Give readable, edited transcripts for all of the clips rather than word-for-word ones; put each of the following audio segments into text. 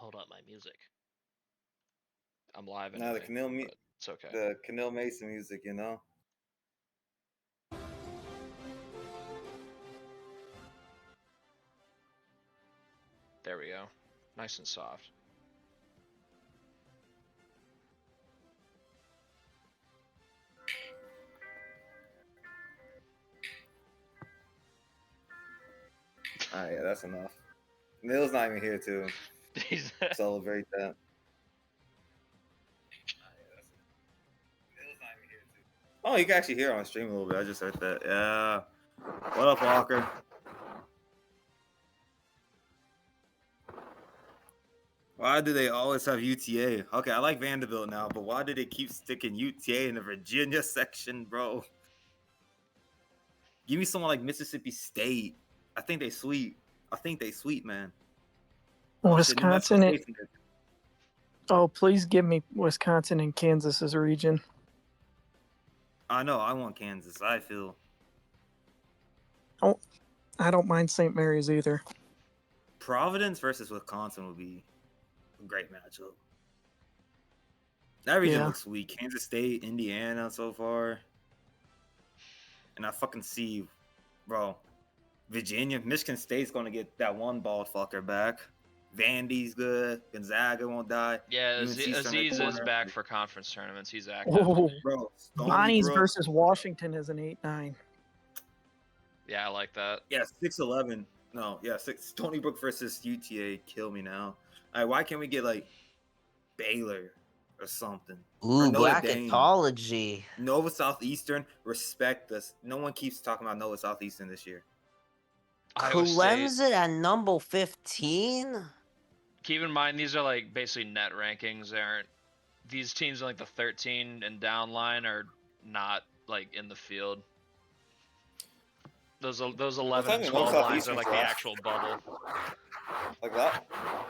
hold up my music. I'm live Now anyway, but it's okay. the Canil Mason music, you know. There we go. Nice and soft. All right, yeah, that's enough. Neil's not even here to celebrate that. Oh, you can actually hear it on stream a little bit. I just heard that. Yeah. What up, Walker? Why do they always have UTA? Okay, I like Vanderbilt now, but why do they keep sticking UTA in the Virginia section, bro? Give me someone like Mississippi State. I think they sweet. Man. Wisconsin. Oh, please give me Wisconsin and Kansas's region. I know. I want Kansas. I feel. Oh, I don't mind St. Mary's either. Providence versus Wisconsin would be a great matchup. That region looks sweet. Kansas State, Indiana so far. And I fucking see, bro, Virginia, Michigan State's going to get that one bald fucker back. Vandy's good. Gonzaga won't die. Yeah, Aziz is back for conference tournaments. He's active. Oh, bro, Bonnie's versus Washington is an 8-9. Yeah, I like that. Yeah, 6-11. No, yeah, Stony Brook versus UTA. Kill me now. All right, why can't we get like Baylor or something? Ooh, or bracketology. Nova Southeastern, respect us. No one keeps talking about Nova Southeastern this year. Clemson at number 15? Keep in mind, these are like basically net rankings. They aren't. These teams in like the 13 and down line are not like in the field. Those 11 and 12 lines are like the actual bubble. Like that.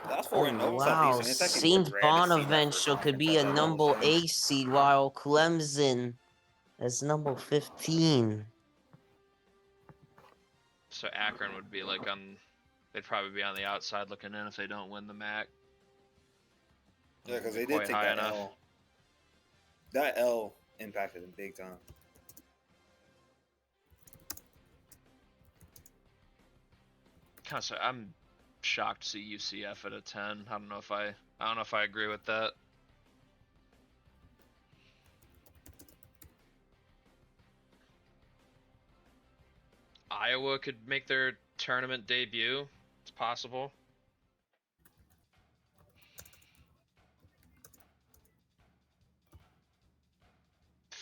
That's for Nova wow, Southeastern. St. Bonaventure could be a number 8 seed, while Clemson is number 15. So Akron would be like on. They'd probably be on the outside looking in if they don't win the MAC. Yeah, because they did take that L. That L impacted them big time. I'm shocked to see UCF at a 10. I don't know if I agree with that. Iowa could make their tournament debut. It's possible.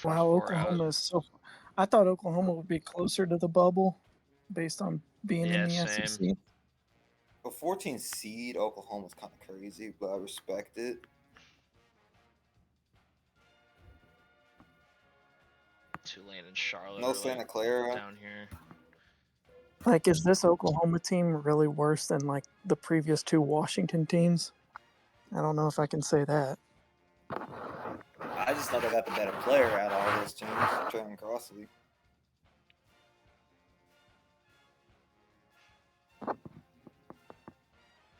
Wow, Oklahoma is so. I thought Oklahoma would be closer to the bubble, based on being in the SEC. A 14 seed Oklahoma's kind of crazy, but I respect it. Tulane and Charlotte. No Santa Clara down here. Like, is this Oklahoma team really worse than like the previous two Washington teams? I don't know if I can say that. I just thought they got the better player out of all those teams. Trevor Crossley.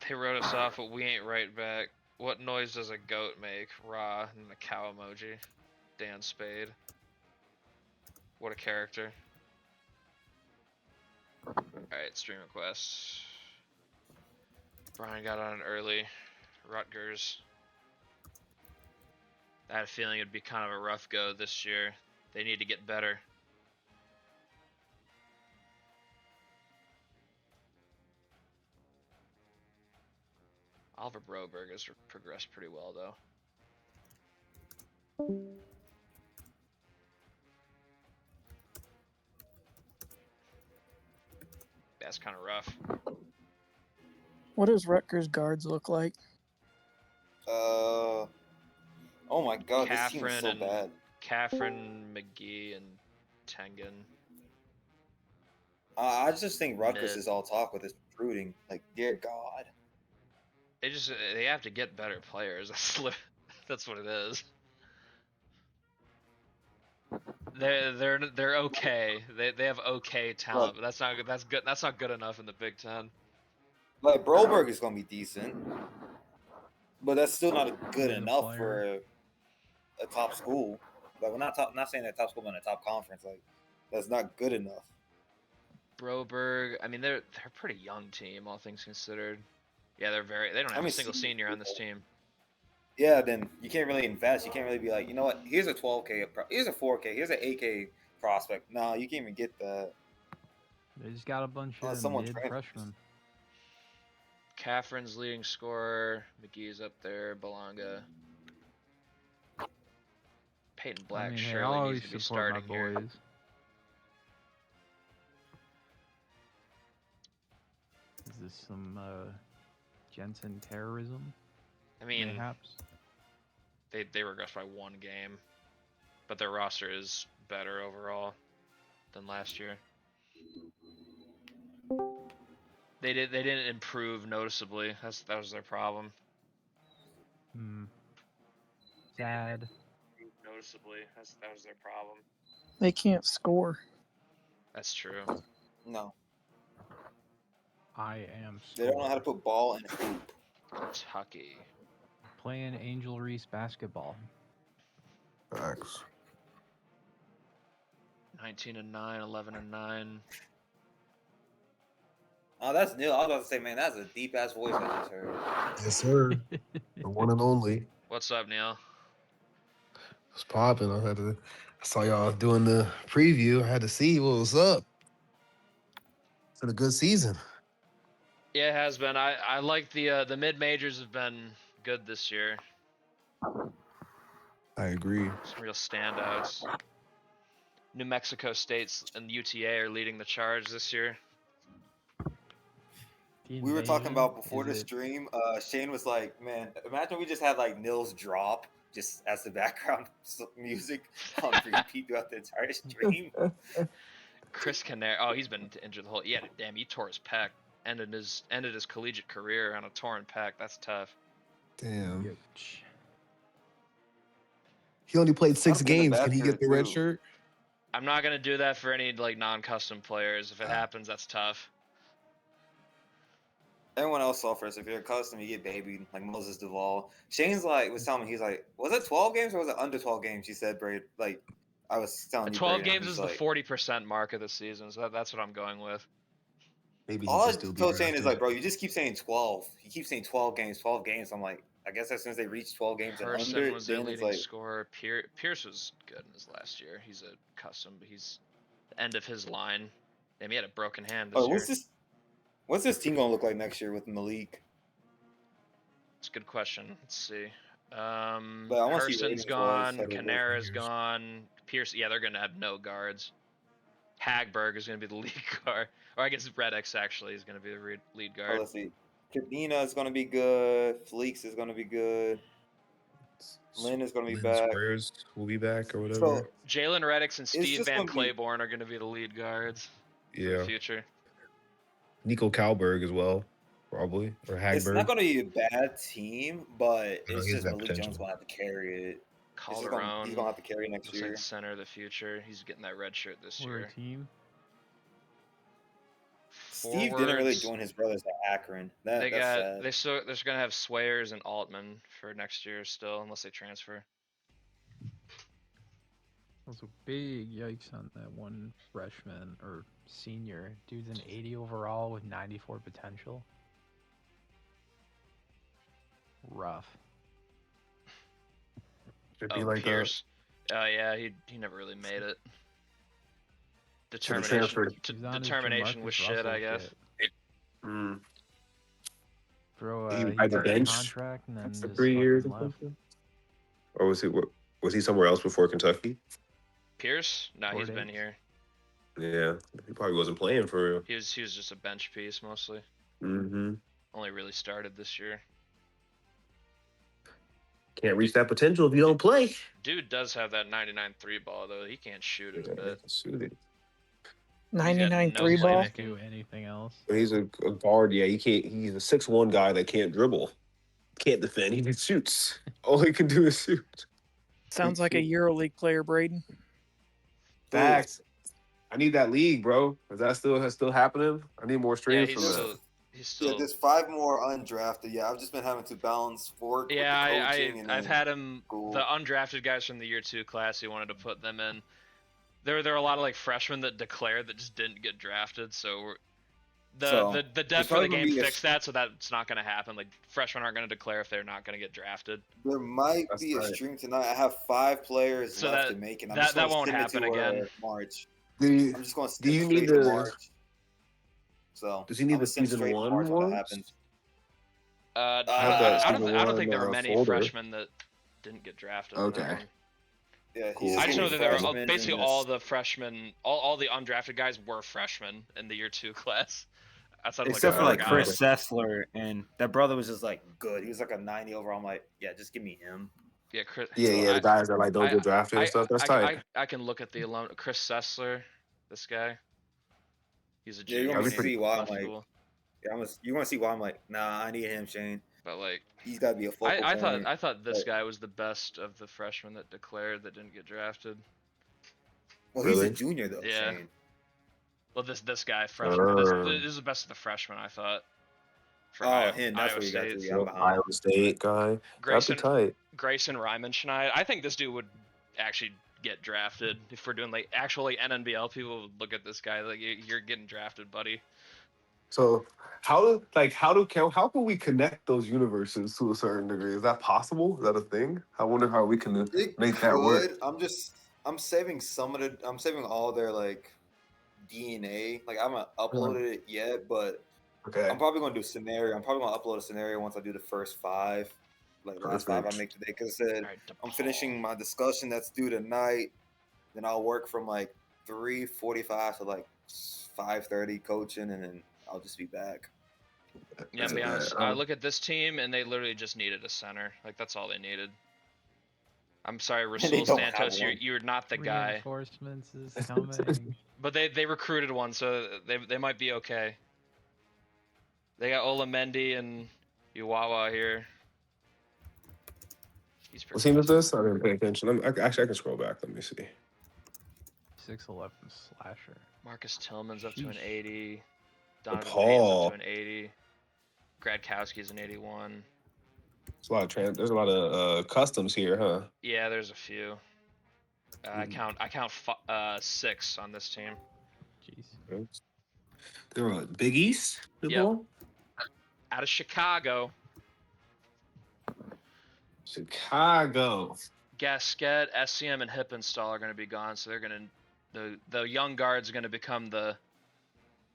They wrote us off, but we ain't right back. What noise does a goat make? Raw and the cow emoji. Dan Spade. What a character. Alright, stream requests. Brian got on early. Rutgers. I had a feeling it'd be kind of a rough go this year. They need to get better. Oliver Broberg has progressed pretty well, though. That's kind of rough. What does Rutgers guards look like? Oh my god, this team is so bad. Catherine, McGee, and Tengen. I just think Rutgers is all talk with his recruiting. Like, dear God. They have to get better players. That's what it is. They're okay. They have okay talent, but that's not good enough in the Big Ten. Like Broberg is gonna be decent. but that's still not good Being a enough player. for a top school. Like we're not saying that top school, but in a top conference. Like that's not good enough. Broberg. I mean, they're a pretty young team, all things considered. Yeah, they don't have I a mean, single senior on this team. Yeah, then you can't really invest. You can't really be like, you know what? Here's a 12K, here's a 4K, here's an 8K prospect. No, you can't even get that. They just got a bunch Unless of someone mid transfers. freshmen. Catherine's leading scorer. McGee's up there. Belonga. Peyton Black I mean, hey, I surely needs always to be support my starting here. boys. Is this some Jensen terrorism? I mean, Mayhaps. they regressed by 1 game, but their roster is better overall than last year. They didn't improve noticeably. That was their problem. Sad. Noticeably, that was their problem. They can't score. That's true. No, I am they don't know how to put ball in a hoop. Kentucky. playing Angel Reese basketball. Facts. 19-9, 11-9. Oh, that's Neil. I was about to say, man, that's a deep ass voice I just heard. Yes, sir. The one and only. What's up, Neil? It's popping. I saw y'all doing the preview. I had to see what was up. It's been a good season. Yeah, it has been. I like the mid majors have been good this year. I agree. Some real standouts. New Mexico State's and UTA are leading the charge this year. We were talking about before the stream. Shane was like, "Man, imagine we just had like Nils drop just as the background music on repeat throughout the entire stream." Chris Canary. Oh, he's been injured the whole. Yeah, damn, he tore his pec. Ended his collegiate career on a torn pec. That's tough. Damn. Yuch. He only played 6 I've been a games. bad Can he player, get the red too. shirt? I'm not gonna do that for any like non-custom players. If it happens, that's tough. Everyone else suffers. If you're a custom, you get babied like Moses Duvall. Shane's like was telling me, he's like, was it 12 games or was it under 12 games? He said, Braid. Like I was telling you, 12 Braden, games he's is like, the 40% mark of the season, so that's what I'm going with. Maybe he all I can still be told Shane is drafted. like, bro, you just keep saying 12. He keeps saying 12 games, 12 games. I'm like, I guess as soon as they reach 12 games and Person under, was their then it's leading like, scorer. Pierce was good in his last year. He's a custom, but he's the end of his line. Damn, he had a broken hand this oh, year. what's this team gonna look like next year with Malik? It's a good question. Let's see. But I want to see Hurston's ratings-wise gone. how they look. Canara's gone. Pierce, yeah, they're gonna have no guards. Hagberg is gonna be the lead guard, or I guess Redix actually is gonna be the lead Oh, guard. let's see. Kadena is gonna be good. Fleeks is gonna be good. Lynn is gonna be back. Squares will be back or whatever. So Jalen Redix and Steve just Van gonna be- Claiborne are gonna be the lead guards for the yeah. future. Nico Kalberg as well, probably. Or Hagberg. it's not gonna be a bad team, but No, it's he has just that Malik potential. Jones gonna have to carry it. Calderon. He's gonna have to carry next Looks like year. the center of the future. He's getting that red shirt this We're year. a team. Steve didn't really Forwards, join his brothers at Akron. That's sad. they're gonna have Swayers and Altman for next year still, unless they transfer. Also, big yikes on that one freshman or senior. Dude's an 80 overall with 94 potential. Rough. Should be Oh, like Pierce. Yeah, he never really made it. transferred. Determination was shit, I guess. Throw He he had the took a bench contract and then for just 3 years fucking or left. something? Or was he somewhere else before Kentucky? Pierce? No, he's Fort been Hays. here. Yeah, he probably wasn't playing for real. He was just a bench piece mostly. Mm-hmm. Only really started this year. Can't reach that potential if you don't play. Dude does have that 99 3 ball though. He can't shoot it a bit. Suited. 99 no 3 ball. playmaking. Can't do anything else. But he's a guard. Yeah, he can't. He's a 6'1" guy that can't dribble, can't defend. He just shoots. All he can do is shoot. Sounds like a EuroLeague player, Braden. Facts. I need that league, bro. Is that still happening? I need more Yeah, streams he's from that. still he's Yeah, still. there's 5 more undrafted. Yeah, I've just been having to balance work with Yeah, the coaching and I've then had him school. the undrafted guys from the year 2 class. He wanted to put them in. There are a lot of like freshmen that declared that just didn't get drafted. So the there's dev for probably the gonna game be fixed that, so that's not going to happen. Like freshmen aren't going to declare if they're not going to get drafted. there might That's be a right. stream tonight. I have 5 players So left that to make, and I'm that just going to won't send it happen to again. March. Do I'm just going to do send you straight need to the March. So does he I'm need gonna the send season straight to 1 March when that ones? happens. I have that I season don't think there were 1 many folder. freshmen that didn't get drafted in that Okay. one. Yeah, Cool. he's I just just gonna know be that there were freshmen basically in all this. the freshmen, all the undrafted guys were freshmen in the year 2 class. Outside of Except like for four like guys. Chris Sessler, and that brother was just like good. He was like a 90 overall. I'm like, yeah, just give me him. Yeah, Chris. Yeah, the guys that like don't get drafted and stuff. That's tight. I can look at the alum. Chris Sessler, this guy. He's a Yeah, junior. you want That'd me be to pretty see why I'm left like, school. yeah, you want to see why I'm like, nah, I need him, Shane. But like, He's got to be a focal point. I thought this But- guy was the best of the freshmen that declared that didn't get drafted. Well, he's Really? a junior though, Yeah. Shane. Well, this guy freshman. This Uh. is the best of the freshmen, I thought. For Him. That's Iowa where you got to. State. Yeah, I'm behind. Iowa State guy. That'd Grayson be tight. Grayson Rymanschneid. I think this dude would actually get drafted if we're doing like actual like NNBL. People would look at this guy like you're getting drafted, buddy. So how can we connect those universes to a certain degree? Is that possible? Is that a thing? I wonder how we can It make that work. I'm saving I'm saving all their like DNA. Like I haven't uploaded it yet, but Okay. I'm probably gonna do scenario. I'm probably gonna upload a scenario once I do the first 5, like last 5 I Perfect. make today. Because I said All right, I'm DePaul. finishing my discussion that's due tonight. Then I'll work from like 3:45 to like 5:30 coaching, and then I'll just be back. Yeah, to be honest, I look at this team and they literally just needed a center. Like that's all they needed. I'm sorry, they Rasul don't have Santos, one. you're not the guy. Reinforcements is coming. But they recruited one, so they might be okay. They got Olamendi and Uwawa here. He's What pretty team is fast. this? I didn't pay attention. Actually, I can scroll back. Let me see. 6'11" slasher. Marcus Tillman's up to an Sheesh. 80. Donovan Payton's Paul. up to an 80. Gradkowski's an 81. There's a lot of customs here, huh? Yeah, there's a few. I count 6 on this team. Jeez. They're what, Big East? Yep. Out of Chicago. Chicago. Gasquet, SCM, and Hippenstall are going to be gone, so they're going to the young guards are going to become the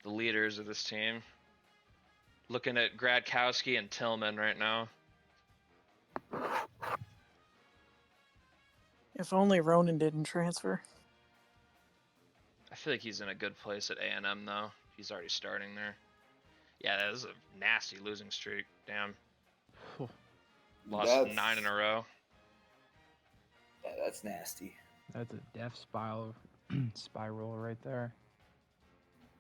leaders of this team. Looking at Gradkowski and Tillman right now. If only Ronan didn't transfer. I feel like he's in a good place at A&M though. He's already starting there. Yeah, that is a nasty losing streak. Damn. Lost That's- 9 in a row. Yeah, that's nasty. That's a death spiral right there.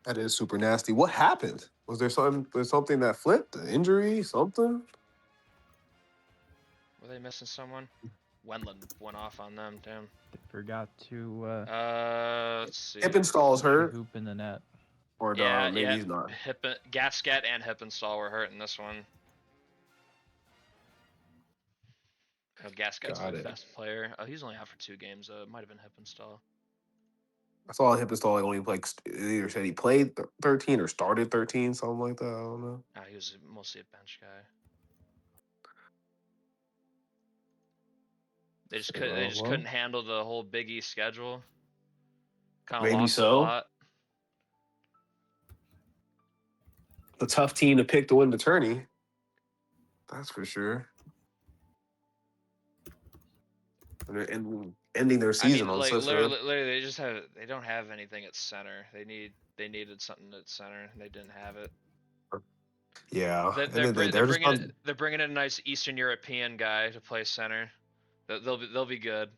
That is super nasty. What happened? Was there something that flipped? An injury? Something? Were they missing someone? Wendland went off on them. Damn. They forgot to Let's see. Hippenstall's hurt. hoop in the net. Or Yeah, maybe he's not. Gasquet and Hippenstall were hurt in this one. Gasquet's Got the it. best player. He's only out for 2 games. It might have been Hippenstall. I saw Hippenstall only either said he played 13 or started 13, something like that. I don't know. He was mostly a bench guy. They just couldn't handle the whole Big East schedule. Kind of Maybe lost so. a lot. The tough team to pick to win the tourney. That's for sure. And they're ending their season on like such literally, they don't have anything at center. They needed something at center, and they didn't have it. Yeah. They're bringing in a nice Eastern European guy to play center. They'll be good.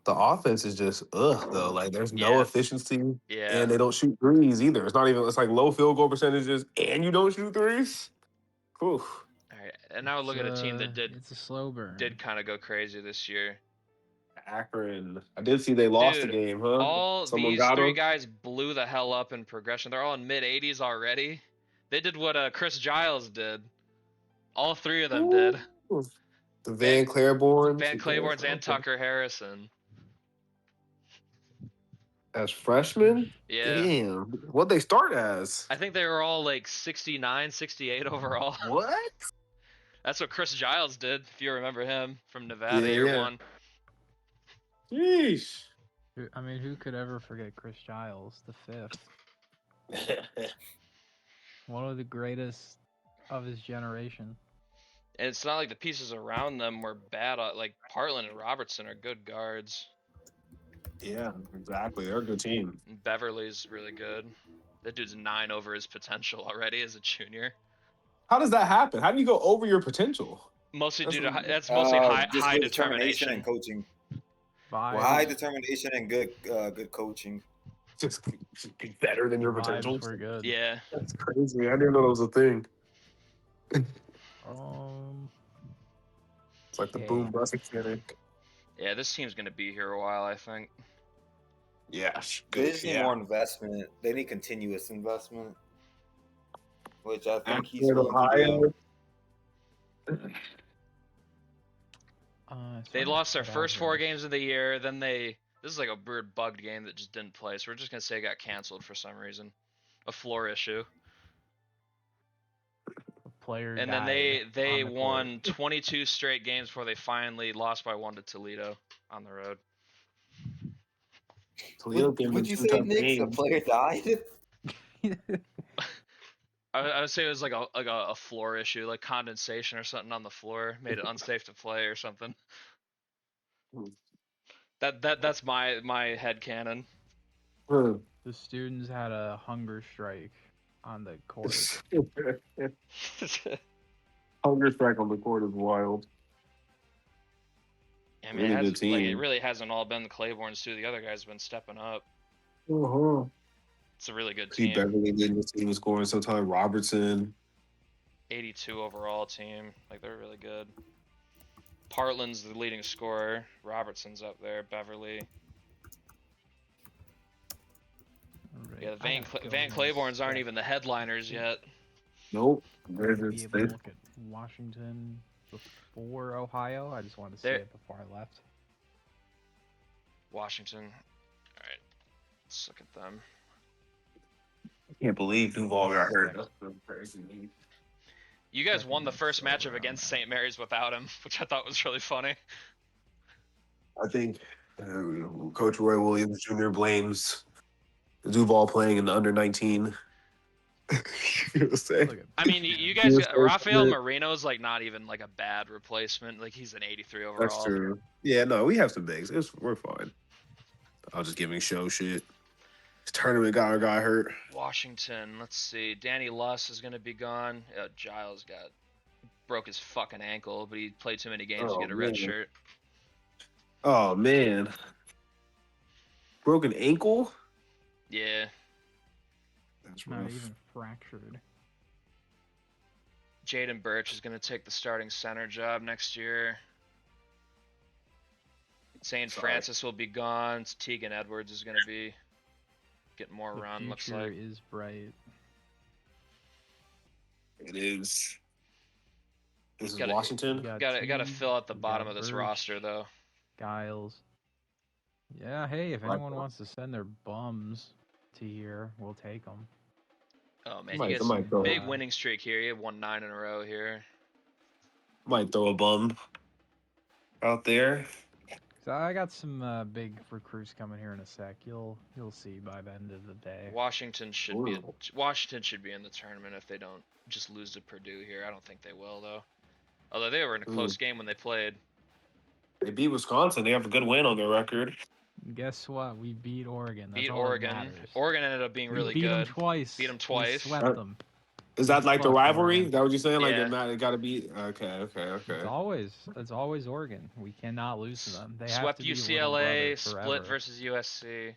The offense is just though. Like there's no efficiency. Yeah. And they don't shoot threes either. It's like low field goal percentages and you don't shoot threes. Whew. All right, and now look at a team that It's a slow burn. did kind of go crazy this year. Akron. I did see they lost the Dude, game, huh? All Someone these got 3 them? guys blew the hell up in progression. They're all in mid 80s already. They did what Chris Giles did. All three of them did. The Van Claiborne. Van Claiborne's and Tucker Harrison. As freshmen? Yeah. Damn. What'd they start as? I think they were all like 69, 68 overall. What? That's what Chris Giles did, if you remember him from Nevada year Yeah. 1. Yeesh. I mean, who could ever forget Chris Giles, the fifth? One of the greatest of his generation. And it's not like the pieces around them were bad. Like Partland and Robertson are good guards. Yeah, exactly. They're a good team. And Beverly's really good. That dude's 9 over his potential already as a junior. How does that happen? How do you go over your potential? Mostly That's due to what- that's mostly high Just good determination. and coaching. Vibes, Well, high determination and good coaching. Just be better than your vibes potential. were good. Yeah. That's crazy. I didn't know that was a thing. It's like the Okay. boom bust mechanic. Yeah, this team's gonna be here a while, I think. Yeah. They just need more investment. They need continuous investment, which I think he's Akron, willing to do. Ohio. They lost their first 4 games of the year. Then this is like a weird bugged game that just didn't play. So we're just gonna say it got canceled for some reason, a floor issue. Player And then died they on the won court. 22 straight games before they finally lost by 1 to Toledo on the road. Toledo gave them Would you two say tough Nick's a games. player died? I would say it was like a floor issue, like condensation or something on the floor, made it unsafe to play or something. That's my headcanon. Huh. The students had a hunger strike on the court. Hunger strike on the court is wild. I mean, Really good it team. really hasn't all been the Claibornes too. The other guys have been stepping up. Uh-huh. It's a really good Pete team. Beverly leading the team in scoring sometime. Robertson. 82 overall team. Like, they're really good. Partland's the leading scorer. Robertson's up there. Beverly. Alright, Yeah, I gotta go Van in a Claibornes aren't sec. even the headliners yet. Nope. We'll be able to look at Washington before Ohio. I just wanted to see There- it before I left. Washington. Alright. Let's look at them. I can't believe Duval got hurt. That's so crazy. You guys won the first matchup against St. Mary's without him, which I thought was really funny. I think Coach Roy Williams Jr. blames Duval playing in the under 19. You know say? Look at I mean, you He guys was got so Rafael good. Marino's like not even like a bad replacement. Like, he's an 83 overall. That's true. Yeah, no, we have some bigs. We're fine. I was just giving show shit. This tournament got hurt. Washington, let's see. Danny Luss is going to be gone. Giles broke his fucking ankle, but he played too many games to Oh, get a red man. shirt. Oh man. Broken ankle? Yeah. That's not rough. even fractured. Jaden Birch is going to take the starting center job next year. St. Sorry. Francis will be gone. Tegan Edwards is going to be getting more The run, looks future like. is bright. It is. This is Gotta- Washington. You got Got to Teague, fill out the you bottom got of this Birch, roster, though. Giles. Yeah, hey, if Like anyone that. wants to send their bums to here, we'll take them. Oh, man, Might- you guys I might throw- big winning streak here. You have won 9 in a row here. Might throw a bum out there. So I got some big recruits coming here in a sec. You'll see by the end of the day. Washington should Ooh. be in the tournament if they don't just lose to Purdue here. I don't think they will, though. Although they were in a close game when they played. They beat Wisconsin. They have a good win on their record. Guess what? We beat Oregon. That's Beat all that Oregon. matters. Oregon ended up being We really beat them good. twice. Beat 'em We twice. swept them. Is that like the Fuck rivalry? Oregon. Is that what you're saying? Like Yeah. it got to be. Okay. It's always Oregon. We cannot lose to them. They have Swept to be little UCLA, brother split forever. versus USC.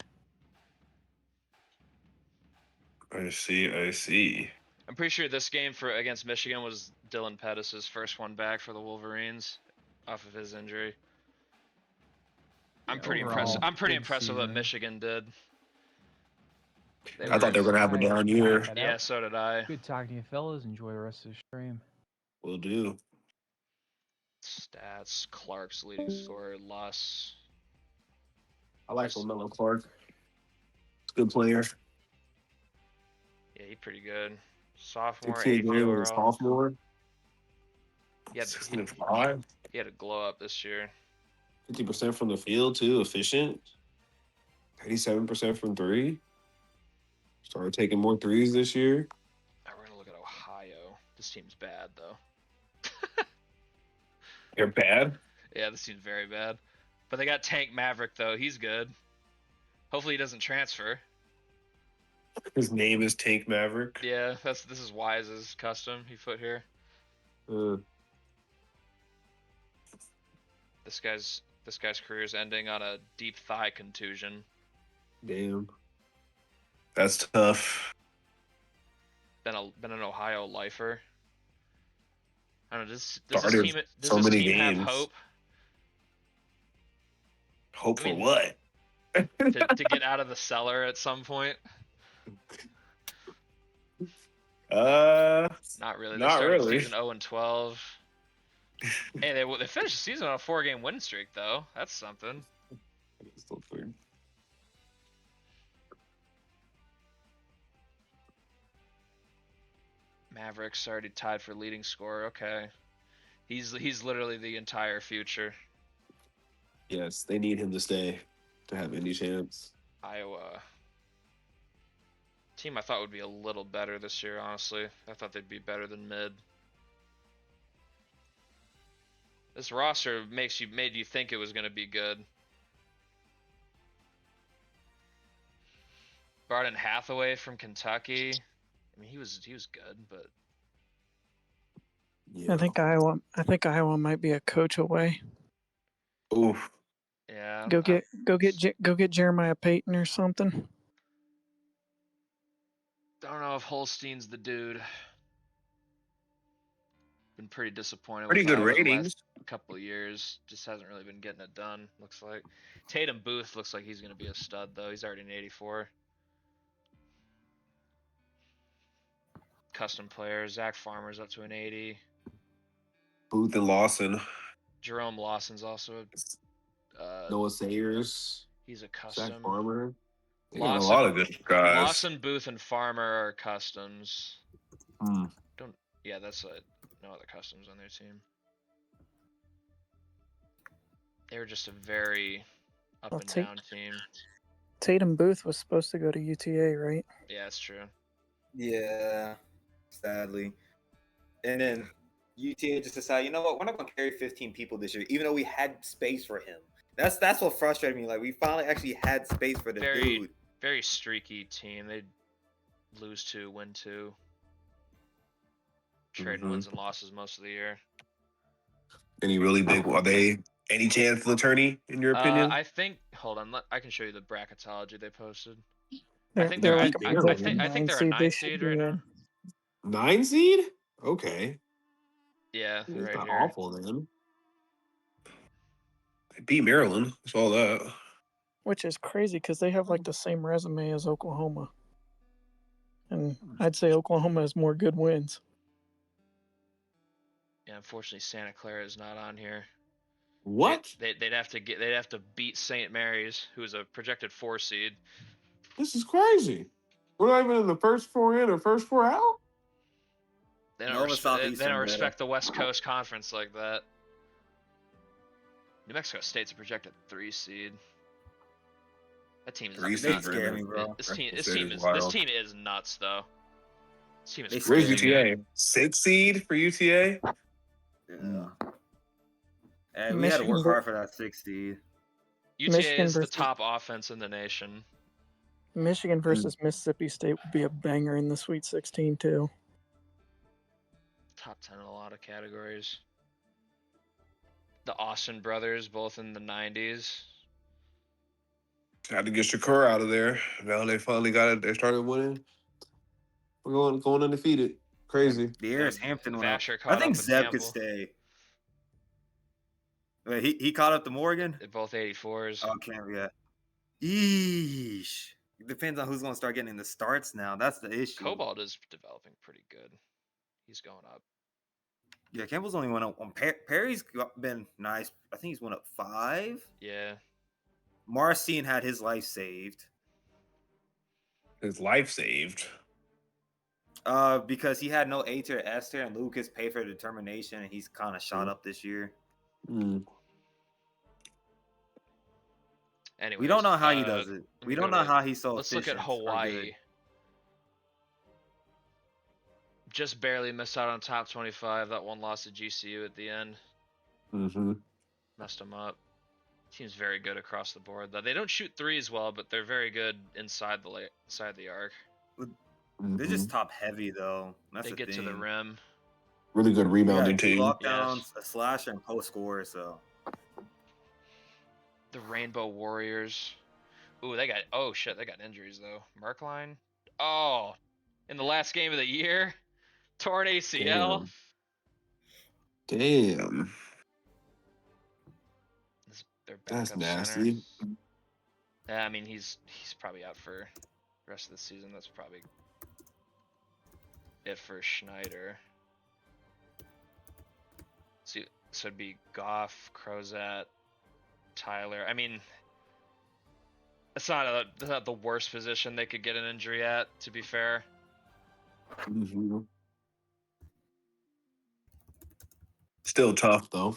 I see. I'm pretty sure this game against Michigan was Dylan Pettis' first one back for the Wolverines off of his injury. I'm Yeah, pretty overall, impressed. I'm pretty good impressed with what season. Michigan did. I thought they were gonna have a Alright, down year. head Yeah, out. so did I. Good talking to you, fellas. Enjoy the rest of the stream. Will do. Stats, Clark's leading scorer, Luss. I like LaMelo Clark. He's a good player. Yeah, he's pretty good. Sophomore, 16 82 games with his overall. sophomore. He had, 65. he had a glow up this year. 50% from the field, too. Efficient. 87% from three. Started taking more threes this year. Now we're gonna look at Ohio. This team's bad though. They're bad. Yeah, this team's very bad. But they got Tank Maverick though. He's good. Hopefully he doesn't transfer. His name is Tank Maverick. Yeah, this is Wise's custom he put here. This guy's career is ending on a deep thigh contusion. Damn. That's tough. Been an Ohio lifer. I don't know. Does Started this so many team have games. hope Hope I for mean- what? to get out of the cellar at some point? Not really. They Not started the really. season 0-12. Hey, they finished the season on a 4-game win streak though. That's something. Still third. Mavericks already tied for leading scorer. Okay, he's literally the entire future. Yes, they need him to stay to have any chance. Iowa team I thought would be a little better this year. Honestly, I thought they'd be better than mid. This roster made you think it was going to be good. Brought in Hathaway from Kentucky. I mean, he was good, but Yeah. I think Iowa might be a coach away. Oof. yeah. Go get Jeremiah Payton or something. Don't know if Holstein's the dude. Been pretty disappointed. Pretty with good Iowa the ratings. last couple of years. Just hasn't really been getting it done. Looks like Tatum Booth looks like he's going to be a stud though. He's already an 84. Custom player Zach Farmer's up to an 80. Booth and Lawson. Jerome Lawson's also Noah Sayers. he's a Zach custom. Farmer. They got a Lawson, lot of good guys. Lawson, Booth, and Farmer are customs. Hmm. Yeah, that's no other customs on their team. They were just a very up I'll and take- down team. Tatum Booth was supposed to go to UTA, right? Yeah, that's true. Yeah, sadly. And then UTA just decided, you know what, we're not gonna carry 15 people this year, even though we had space for him. That's what frustrated me. Like we finally actually had space for the dude. Very streaky team. They lose 2, win 2. Trading Mhm. wins and losses most of the year. Any really big? Are they any chance for the tourney in your opinion? I think. Hold on. I can show you the bracketology they posted. They're, think they're they're like at- a- I- they're I like a think- I think they're a 9 9 They seed should be right now. in. 9 seed? Okay. Yeah, It's right not here. awful then. They beat Maryland. That's all that. Which is crazy because they have like the same resume as Oklahoma. And I'd say Oklahoma has more good wins. Yeah, unfortunately, Santa Clara is not on here. What? They'd have to beat St. Mary's, who is a projected 4 seed. This is crazy. We're not even in the first 4 in or first 4 out? They don't, Nova they Southeastern don't better. respect the West Coast Conference like that. New Mexico State's a projected 3 seed. That team is 3 nuts. They seeds, scare man. me, bro. This team This this team is nuts though. This team is They Where's crazy. scare me. UTA? 6 seed for UTA? Yeah. Hey, we had to Michigan work ver- hard for that 6 seed. UTA Michigan is the versus- top offense in the nation. Michigan versus Mississippi State would be a banger in the Sweet 16 too. Top 10 in a lot of categories. The Austin brothers, both in the 90s. Had to get Shakur out of there. Now they finally got it. They started winning. We're going undefeated. Crazy. Dearest Hampton went up. Vasher I caught think up with Zeb could Campbell. stay. Wait, he caught up to Morgan? They're both 84s. Oh, can't yeah. Yeesh. It depends on who's going to start getting the starts now. That's the issue. Cobalt is developing pretty good. He's going up. Yeah, Campbell's only went up. Perry's been nice. I think he's went up 5. Yeah. Marcin had his life saved. His life saved. Because he had no A tier, S tier, and Lucas paid for determination, and he's kind of shot up this year. Anyway, we don't know how he does it. We don't know how he's so Let's look at efficient or Hawaii. good. Just barely missed out on top 25. That one loss to GCU at the end. Messed them up. Team's very good across the board. Though they don't shoot threes well, but they're very good inside the arc. They're just top heavy though. That's They the get to the thing. rim. Really good rebounding team. Lockdowns, a slasher, and post scorer. So The Rainbow Warriors. Ooh, they got. Oh shit, they got injuries though. Merkline. Oh, in the last game of the year, torn ACL. Damn. Their That's backup nasty. center. Yeah, I mean he's probably out for the rest of the season. That's probably it for Schneider. So it'd be Goff, Crozat, Tyler. I mean, it's not the worst position they could get an injury at, to be fair. Still tough though.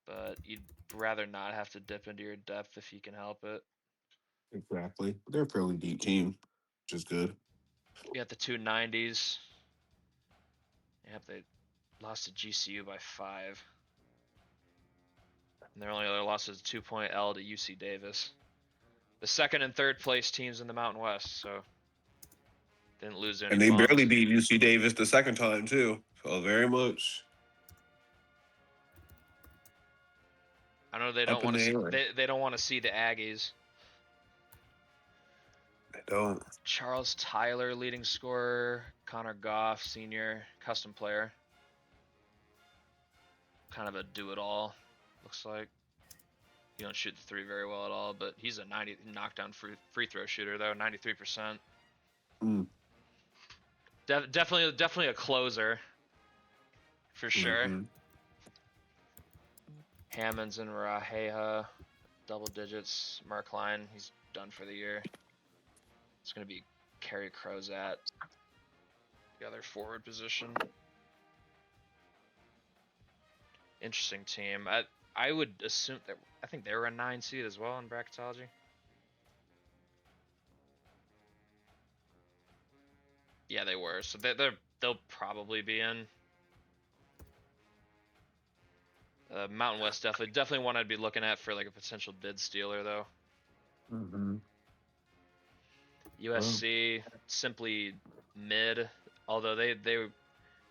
But you'd rather not have to dip into your depth if you can help it. Exactly. They're a fairly deep team, which is good. You got the 290s. Yep, they lost to GCU by 5. And their only other loss is a 2-point L to UC Davis. The second and third place teams in the Mountain West, so didn't lose any. And they bums. barely beat UC Davis the second time too. So very much. I know they Up don't in want to the see. air. They don't want to see the Aggies. They don't. Charles Tyler, leading scorer. Connor Goff, senior, custom player. Kind of a do-it-all, looks like. You don't shoot the 3 very well at all, but he's a 90 knockdown free throw shooter though, 93%. Definitely a closer, for sure. Hammonds and Raheha, double digits. Merkline, he's done for the year. It's gonna be Kerry Crozat, the other forward position. Interesting team. I would assume that I think they were a 9 seed as well in bracketology. Yeah, they were. So they'll probably be in. Mountain West definitely one I'd be looking at for like a potential bid stealer though. USC simply mid, although they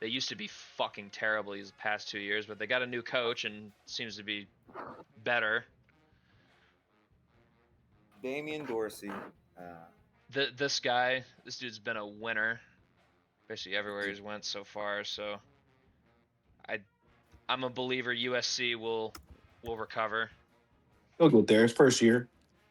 used to be fucking terrible these past 2 years, but they got a new coach and seems to be better. Damian Dorsey. This dude's been a winner basically everywhere he's went so far, so I'm a believer USC will recover. He'll get there. It's first year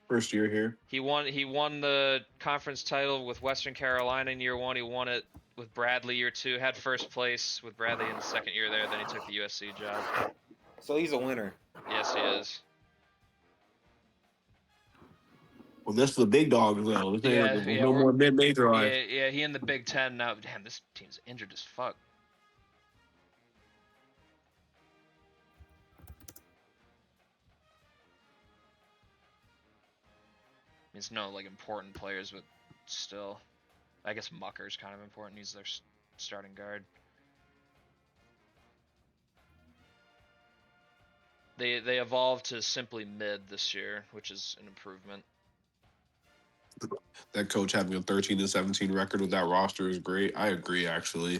here. He won the conference title with Western Carolina in year 1. He won it with Bradley year 2. Had first place with Bradley in the second year there. Then he took the USC job. So he's a winner. Yes, he is. Well, this is the big dog though. No more mid-major. Yeah, he in the Big Ten now. Damn, this team's injured as fuck. It's no like important players, but still, I guess Mucker's kind of important. He's their starting guard. They evolved to simply mid this year, which is an improvement. That coach having a 13-17 record with that roster is great. I agree, actually.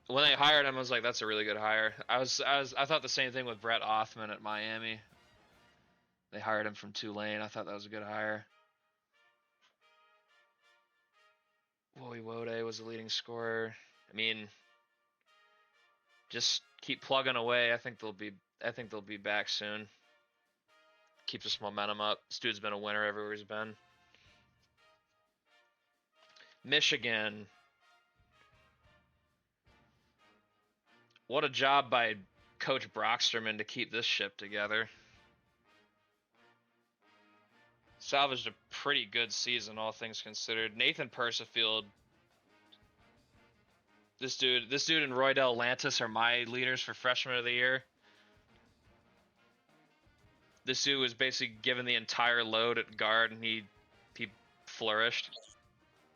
When they hired him, I was like, "That's a really good hire." I thought the same thing with Brett Othman at Miami. They hired him from Tulane. I thought that was a good hire. Wowie Wode was the leading scorer. I mean, just keep plugging away. I think they'll be back soon. Keep this momentum up. This dude's been a winner everywhere he's been. Michigan. What a job by Coach Brocksterman to keep this ship together. Salvaged a pretty good season, all things considered. Nathan Persifield. This dude and Roydell Lantis are my leaders for freshman of the year. This dude was basically given the entire load at guard, and he flourished.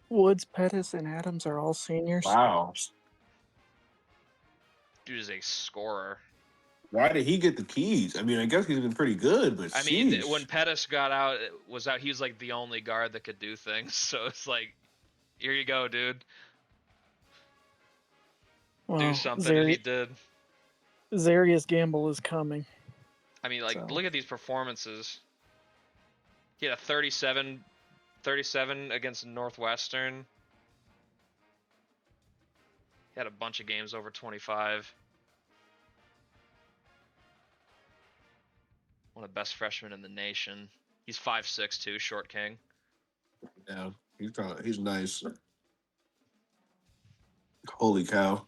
Woods, Pettis, and Adams are all seniors. Wow. Dude is a scorer. Why did he get the keys? I mean, I guess he's been pretty good, but I mean, sheesh. when Pettis was out, he was like the only guard that could do things. So it's like, here you go, dude. Well, Do something, and he did. Zarius Gamble is coming. I mean, like, So. look at these performances. He had a 37 against Northwestern. He had a bunch of games over 25. One of the best freshmen in the nation. He's 5'6" too, short king. Yeah, he's nice. Holy cow.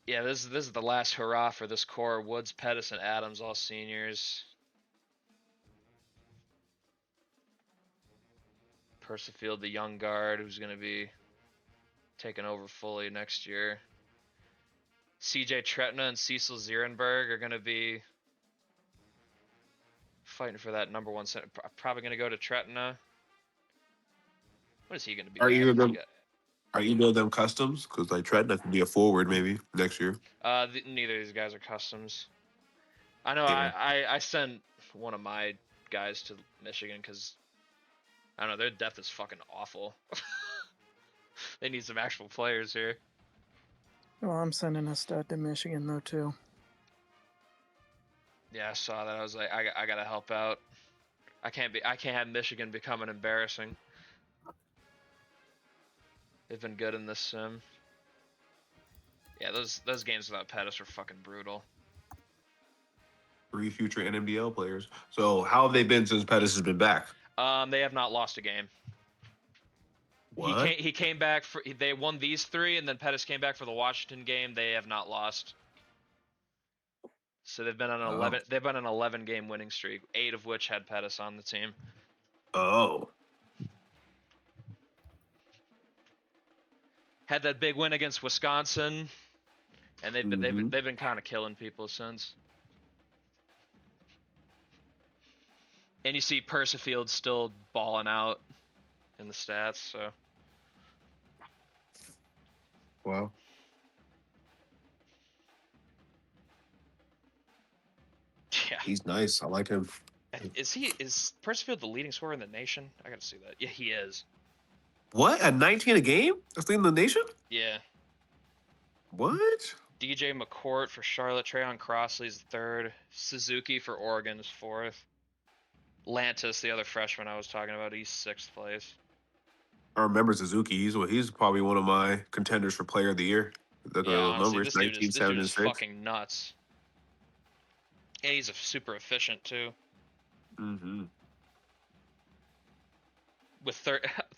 Yeah, this is the last hurrah for this core. Woods, Pettis, and Adams, all seniors. Persifield, the young guard, who's going to be taking over fully next year. CJ Tretna and Cecil Zierenberg are going to be fighting for that number one center. Probably going to go to Tretna. What is he going to be? Are either of them customs? Because like Trenton can be a forward maybe neither of these guys are customs. I know. Yeah. I sent one of my guys to Michigan because I don't know, their depth is fucking awful. They need some actual players here. Well, I'm sending a stud to Michigan though too. Yeah, I saw that. I was like, I gotta help out. I can't have Michigan becoming embarrassing. They've been good in this sim. Yeah, those games without Pettis were fucking brutal. 3 future NMDL players. So how have they been since Pettis has been back? They have not lost a game. What? He came back for. They won these 3, and then Pettis came back for the Washington game. They have not lost. So they've been on an 11. They've been on an 11-game winning streak, 8 of which had Pettis on the team. Oh. Had that big win against Wisconsin, and they've been kind of killing people since. And you see Persifield still balling out in the stats, so. Wow. Yeah. He's nice. I like him. Is Persifield the leading scorer in the nation? I gotta see that. Yeah, he is. What? At 19 a game? That's leading the nation? Yeah. What? DJ McCourt for Charlotte. Trayon Crossley's 3rd. Suzuki for Oregon is 4th. Lantis, the other freshman I was talking about, he's 6th place. I remember Suzuki. He's probably one of my contenders for player of the year. Look at those honestly, numbers. this dude is 6. fucking nuts. And he's super efficient too. Mm-hmm. With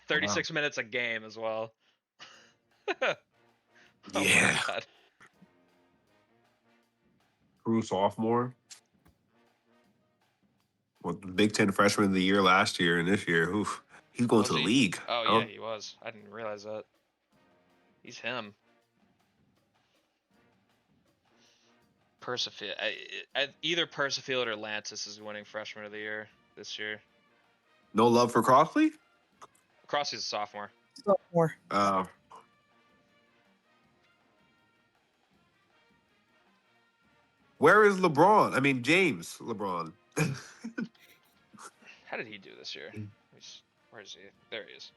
36 minutes a game as well. Oh yeah. my God. True sophomore. Well, the Big Ten freshman of the year last year and this year. Oof. He's going to the league. Oh, yeah, he was. I didn't realize that. He's him. Persifield. Either Persifield or Lantis is winning freshman of the year this year. No love for Crossley? Crossley's a sophomore. Sophomore. Where is LeBron? I mean, James LeBron. How did he do this year? Where is he? There he is.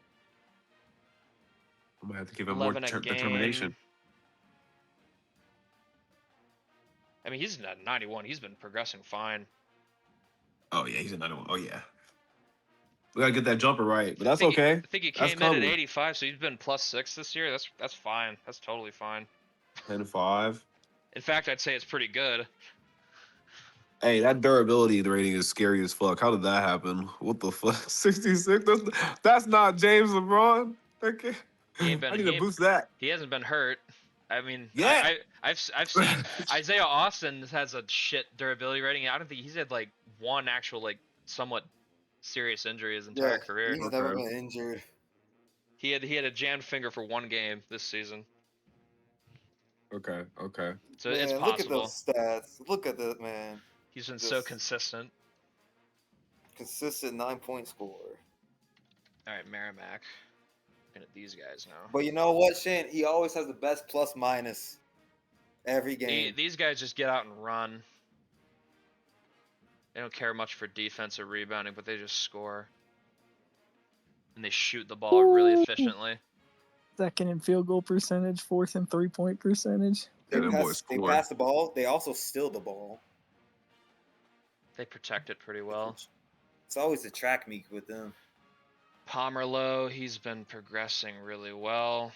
I'm going to have to give him more determination. I mean, he's at 91. He's been progressing fine. Oh, yeah, he's another one. Oh, yeah. We got to get that jumper right, but that's okay. I think he came in at 85, so he's been +6 this year. That's fine. That's totally fine. 10-5. In fact, I'd say it's pretty good. Hey, that durability rating is scary as fuck. How did that happen? What the fuck? 66? That's not James LeBron. Okay. He ain't been. I need to boost that. He hasn't been hurt. I mean, Yeah. I've seen Isaiah Austin has a shit durability rating. I don't think he's had like one actual like somewhat serious injury his entire career. He's never been injured. He had a jammed finger for one game this season. Okay. So Man, it's possible. look at those stats. Look at that, man. He's been so Just consistent. Consistent 9-point scorer. All right, Merrimack. Looking at these guys now. But you know what, Shane? He always has the best plus minus every game. These guys just get out and run. They don't care much for defense or rebounding, but they just score. And they shoot the ball really efficiently. Second in field goal percentage, fourth in 3-point percentage. They them boys they score. pass the ball. They also steal the ball. They protect it pretty well. It's always a track meet with them. Pomerleau, he's been progressing really well.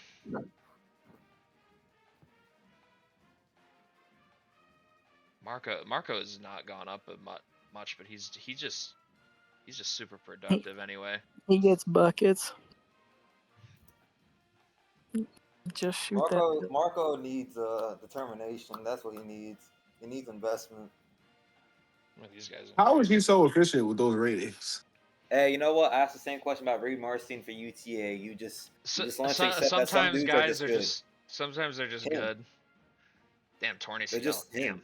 Marco has not gone up much, but he's just super productive anyway. He gets buckets. Just shoot that. Marco needs determination. That's what he needs. He needs investment. Look at these guys. How is he so efficient with those ratings? Hey, you know what? I asked the same question about Reed Marstein for UTA. You just want to accept that some sometimes dudes guys are just good. sometimes they're just Damn. good. Damn, Torney. They're just him.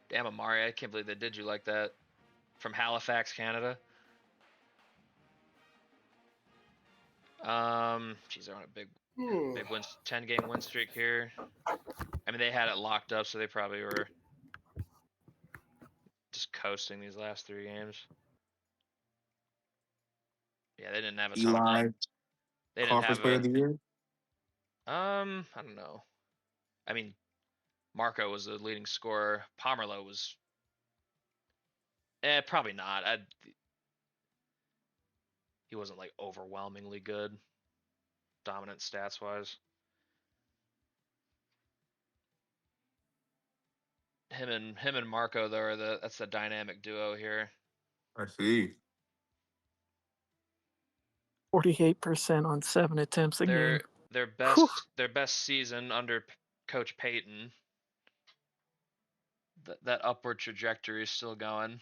Damn, Amari. I can't believe they did you like that. From Halifax, Canada. Geez, they're on a big 10-game win streak here. I mean, they had it locked up, so they probably were just coasting these last 3 games. Yeah, they didn't have a ton of Eli, luck. They didn't Conference have Player of the Year. I don't know. I mean, Marco was the leading scorer. Pomerleau was probably not. He wasn't like overwhelmingly good, dominant stats wise. Him and Marco though are that's the dynamic duo here. I see. 48% on 7 attempts a game. Their best season under Coach Payton. That upward trajectory is still going.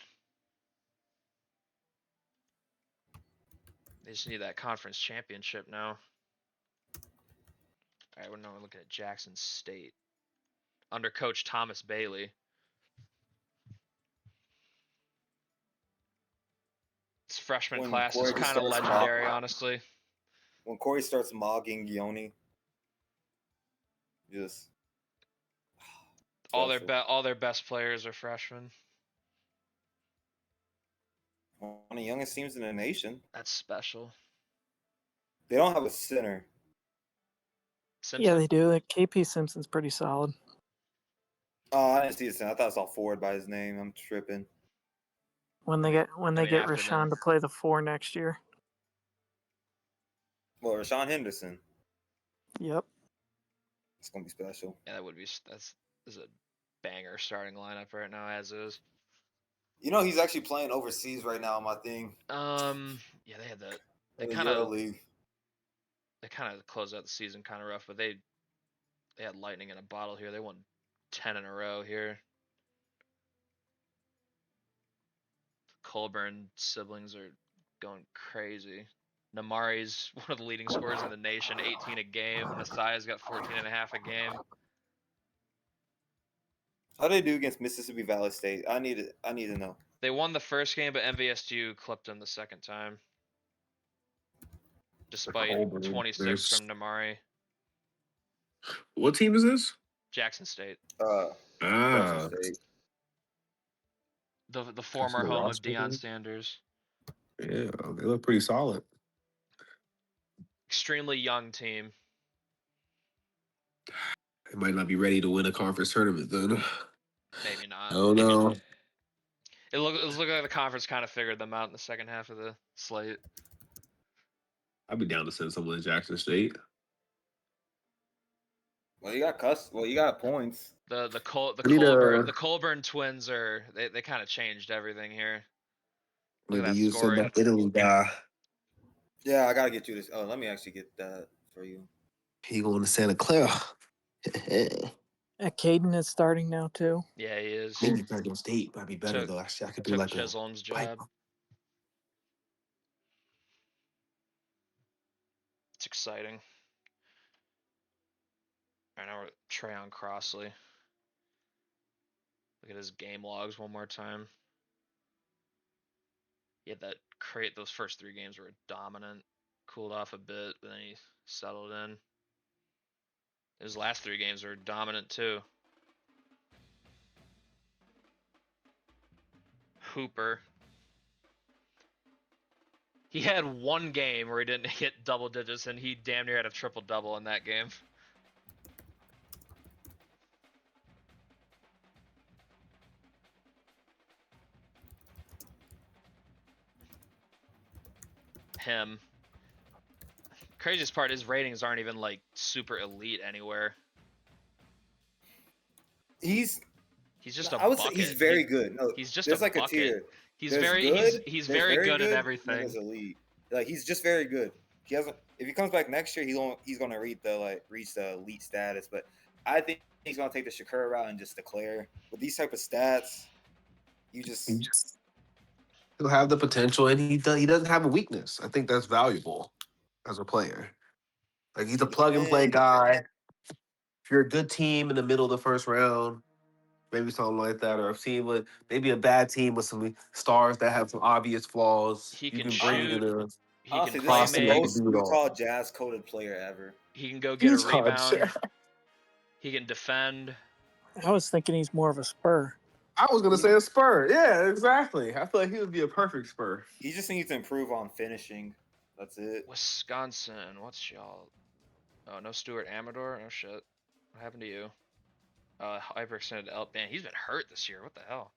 They just need that conference championship now. All right, we're now looking at Jackson State under Coach Thomas Bailey. This freshman class is kind of legendary, honestly. When Corey starts mogging Gioni, just all their best players are freshmen. One of the youngest teams in the nation. That's special. They don't have a center. Simpson? Yeah, they do. KP Simpson's pretty solid. Oh, I didn't see the center. I thought I saw forward by his name. I'm tripping. When they get after Rashawn them. to play the 4 next year. Well, Rashawn Henderson. Yep. It's gonna be special. Yeah, that's a banger starting lineup right now as is. You know, he's actually playing overseas right now on my thing. Yeah, they kind of closed out the season kind of rough, but they had lightning in a bottle here. They won 10 in a row here. The Colburn siblings are going crazy. Namari's one of the leading scorers in the nation, 18 a game. Nasai's got 14 and a half a game. How do they do against Mississippi Valley State? I need to know. They won the first game, but MVSU clipped them the second time. Despite Colburn, 26 from Namari. What team is this? Jackson State. Jackson State. The former the home of roster Deion here? Sanders. Yeah, they look pretty solid. Extremely young team. They might not be ready to win a conference tournament then. Maybe not. Oh no. It looks like the conference kind of figured them out in the second half of the slate. I'd be down to send someone to Jackson State. Well, you got points. The Colburn twins are they kind of changed everything here. Look at Maybe that use some scoring. Italy guy. Yeah, I gotta get you this. Oh, let me actually get that for you. He going to Santa Clara. Caden is starting now too. Yeah, he is. Maybe Fresno State might be better Took though. Actually, I could do took like a Chisholm's pipe. job. It's exciting. I know Trayon Crossley. Look at his game logs one more time. He had that crate. Those first 3 games were dominant. Cooled off a bit, but then he settled in. His last 3 games were dominant too. Hooper. He had 1 game where he didn't hit double digits, and he damn near had a triple double in that game. Him. Craziest part, his ratings aren't even like super elite anywhere. He's just a I would bucket. say he's very good. No, He's just there's a like a bucket. tier. He's There's very good. he's there's very good at and then everything. there's elite. Like he's just very good. He hasn't. If he comes back next year, he's gonna reach the elite status. But I think he's gonna take the Shakura route and just declare. With these type of stats, you just He'll have the potential, and he doesn't have a weakness. I think that's valuable as a player. Like he's a plug and play guy. If you're a good team in the middle of the first round, maybe something like that, or a team with maybe a bad team with some stars that have some obvious flaws, He you can can bring shoot. in a He honestly, can this is cross the and that playmate. can most do it all. Utah Jazz coded player ever. He can go get a He's hard, rebound. sure. He can defend. I was thinking he's more of a Spur. I was gonna say a Spur. Yeah, exactly. I feel like he would be a perfect Spur. He just needs to improve on finishing. That's it. Wisconsin. What's y'all? Oh, no Stuart Amador. Oh shit. What happened to you? Hyperextended L. Man, he's been hurt this year. What the hell?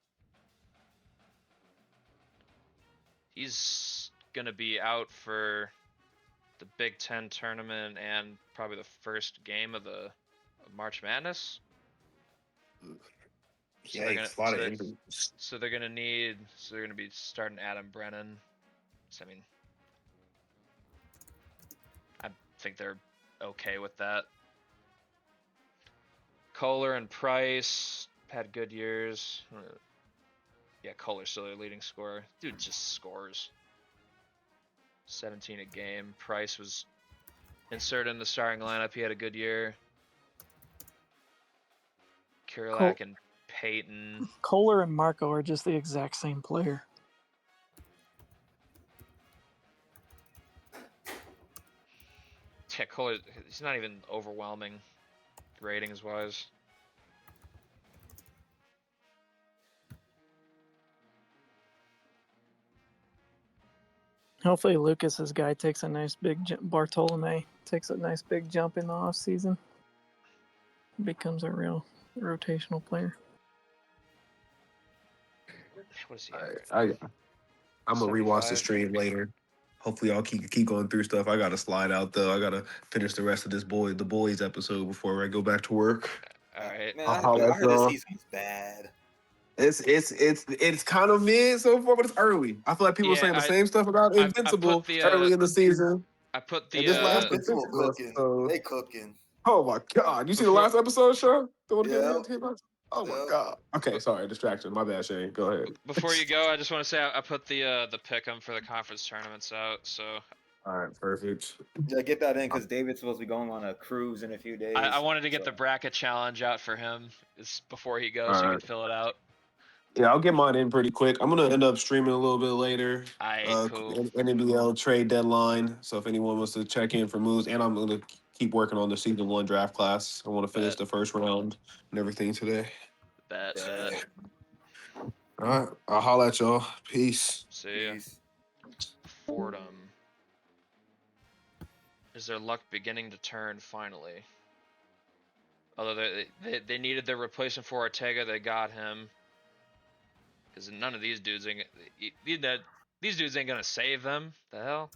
He's gonna be out for the Big Ten tournament and probably the first game of the March Madness. So they're gonna Yikes, a lot of injuries. so they're gonna be starting Adam Brennan. So, I mean, I think they're okay with that. Kohler and Price had good years. Yeah, Kohler's still their leading scorer. Dude just scores. 17 a game. Price was inserted in the starting lineup. He had a good year. Kirilak and Peyton. Kohler and Marco are just the exact same player. Yeah, Kohler, he's not even overwhelming ratings wise. Hopefully Lucas's guy takes a nice big jump. Bartolome takes a nice big jump in the off season. Becomes a real rotational player. What is he? I'm gonna rewatch the 75? stream later. Hopefully, I'll keep going through stuff. I gotta slide out though. I gotta finish the rest of the boys episode before I go back to work. All right. Man, I'll I heard this season's bad. It's kind of mid so far, but it's early. I feel like people are saying the same stuff about I Invincible put the, early in the season. I put And this last the Invincible cooking. episode. They cooking. Oh my god! You see the Before- last episode, Sean? The one Yeah. Oh my Yeah. god! Okay, sorry, distraction. My bad, Shane. Go ahead. before you go, I just want to say I put the pick'em for the conference tournaments out. So All right, perfect. Yeah, get that in because David's supposed to be going on a cruise in a few days. I wanted to get so- the bracket challenge out for him before he goes, All so he right. can fill it out. Yeah, I'll get mine in pretty quick. I'm gonna end up streaming a little bit later. Cool. NBL trade deadline. So if anyone wants to check in for moves, and I'm gonna keep working on the season 1 draft class. I want to finish the first round and everything today. Bet. All right, I'll holla at y'all. Peace. See ya. Peace. Fordham. Is their luck beginning to turn finally? Although they needed their replacement for Ortega, they got him. Because none of these dudes these dudes ain't gonna save them. The hell?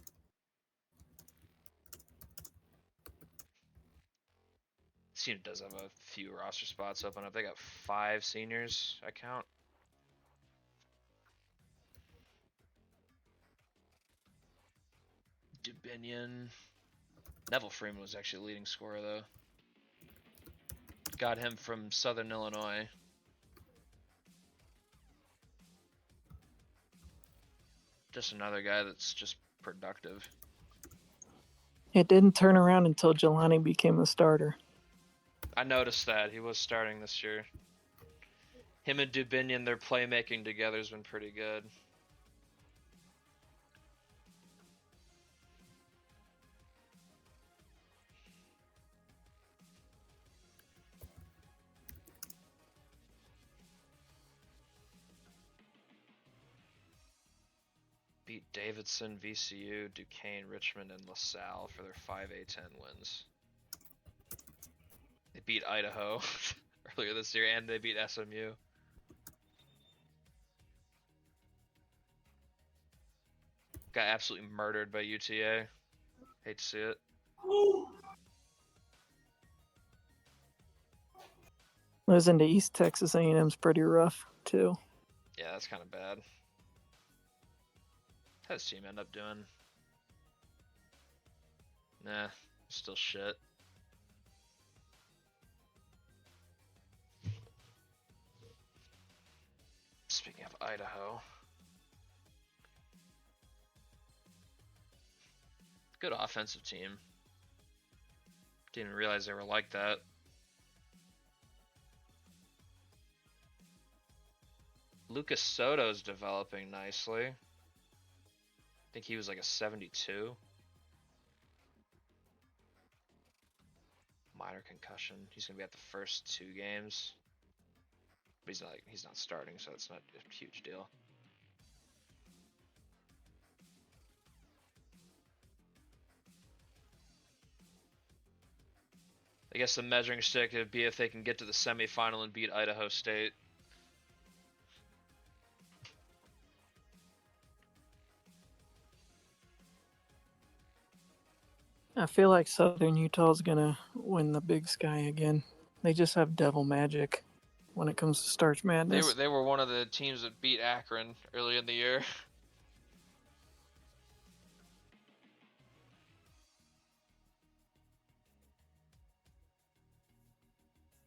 This team does have a few roster spots open up. They got 5 seniors, I count. Dubinion. Neville Freeman was actually leading scorer, though. Got him from Southern Illinois. Just another guy that's just productive. It didn't turn around until Jelani became the starter. I noticed that. He was starting this year. Him and Dubinion, their playmaking together has been pretty good. Beat Davidson, VCU, Duquesne, Richmond, and LaSalle for their 5A10 wins. They beat Idaho earlier this year, and they beat SMU. Got absolutely murdered by UTA. Hate to see it. Losing to East Texas A&M's pretty rough too. Yeah, that's kind of bad. How's his team end up doing? Nah, still shit. Speaking of Idaho. Good offensive team. Didn't even realize they were like that. Lucas Soto's developing nicely. I think he was like a 72. Minor concussion. He's gonna be at the first 2 games. But he's not starting, so it's not a huge deal. I guess the measuring stick would be if they can get to the semifinal and beat Idaho State. I feel like Southern Utah's gonna win the Big Sky again. They just have devil magic when it comes to Starch Madness. They were one of the teams that beat Akron early in the year.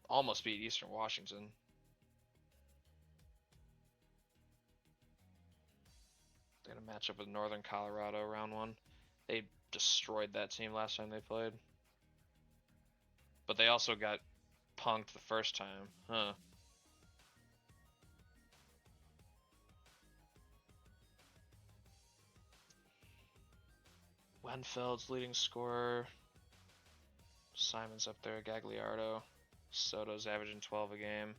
Almost beat Eastern Washington. They had a matchup with Northern Colorado round 1. They destroyed that team last time they played. But they also got punked the first time. Huh. Wenfeld's leading scorer. Simon's up there, Gagliardo. Soto's averaging 12 a game.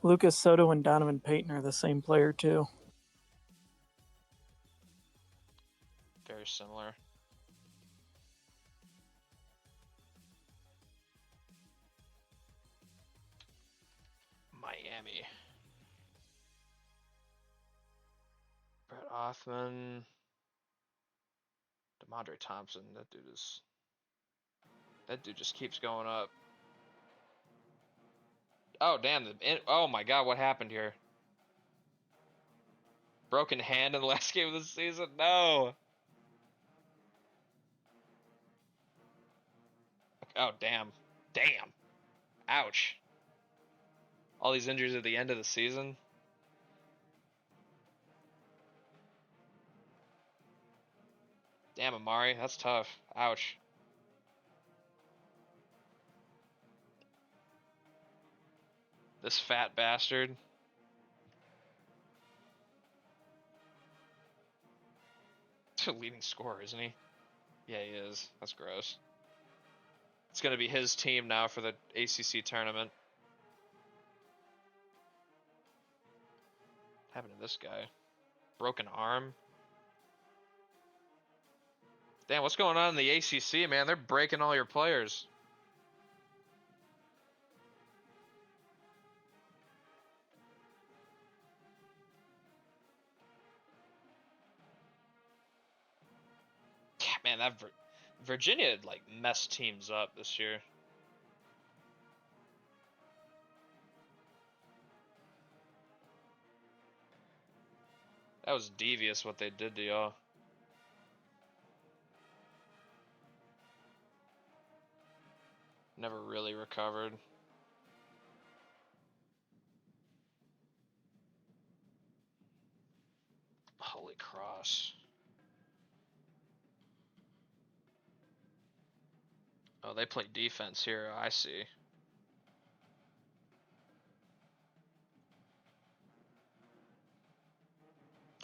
Lucas Soto and Donovan Payton are the same player too. Very similar. Miami. Brett Othman. DeMondre Thompson. That dude just keeps going up. Oh, damn. Oh, my God. What happened here? Broken hand in the last game of the season? No. Oh, damn. Damn. Ouch. All these injuries at the end of the season. Damn, Amari. That's tough. Ouch. This fat bastard. He's a leading scorer, isn't he? Yeah, he is. That's gross. It's going to be his team now for the ACC tournament. What happened to this guy? Broken arm? Damn, what's going on in the ACC, man? They're breaking all your players. Yeah, man, that Virginia had, like, messed teams up this year. That was devious what they did to y'all. Never really recovered. Holy cross. Oh, they play defense here. I see.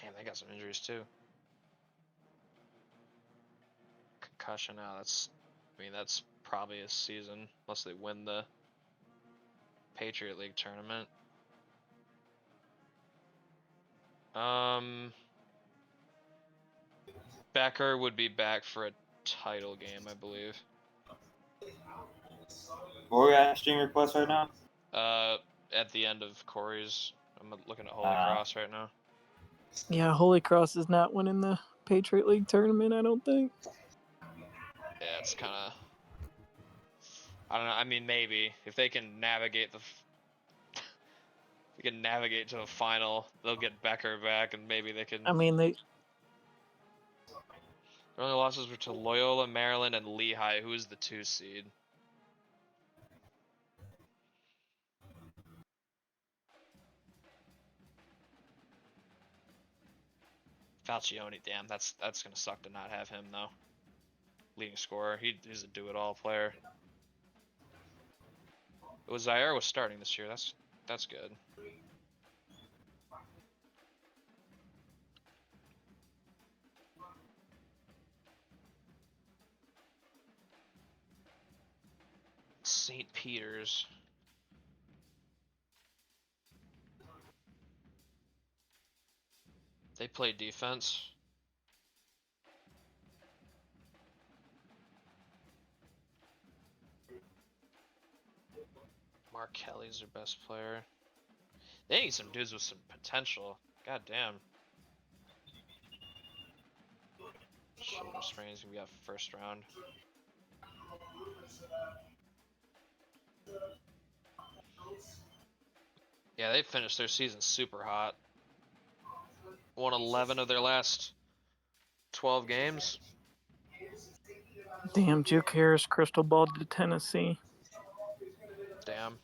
Damn, they got some injuries too. Concussion now. I mean, that's probably a season unless they win the Patriot League tournament. Becker would be back for a title game, I believe. Where we at stream request right now? At the end of Corey's. I'm looking at Holy Cross right now. Yeah, Holy Cross is not winning the Patriot League tournament, I don't think. Yeah, it's kind of. I don't know. I mean, maybe if they can navigate they can navigate to the final, they'll get Becker back, and maybe they can. I mean, Their only losses were to Loyola, Maryland, and Lehigh, who is the 2 seed. Falcione, damn, that's gonna suck to not have him though. Leading scorer, he's a do-it-all player. It was Zaire was starting this year. That's good. St. Peter's. They play defense. Mark Kelly's their best player. They need some dudes with some potential. God damn. Shoulder sprains gonna be out first round. Yeah, they finished their season super hot. Won 11 of their last 12 games. damn, Juke Harris crystal balled to Tennessee. Damn.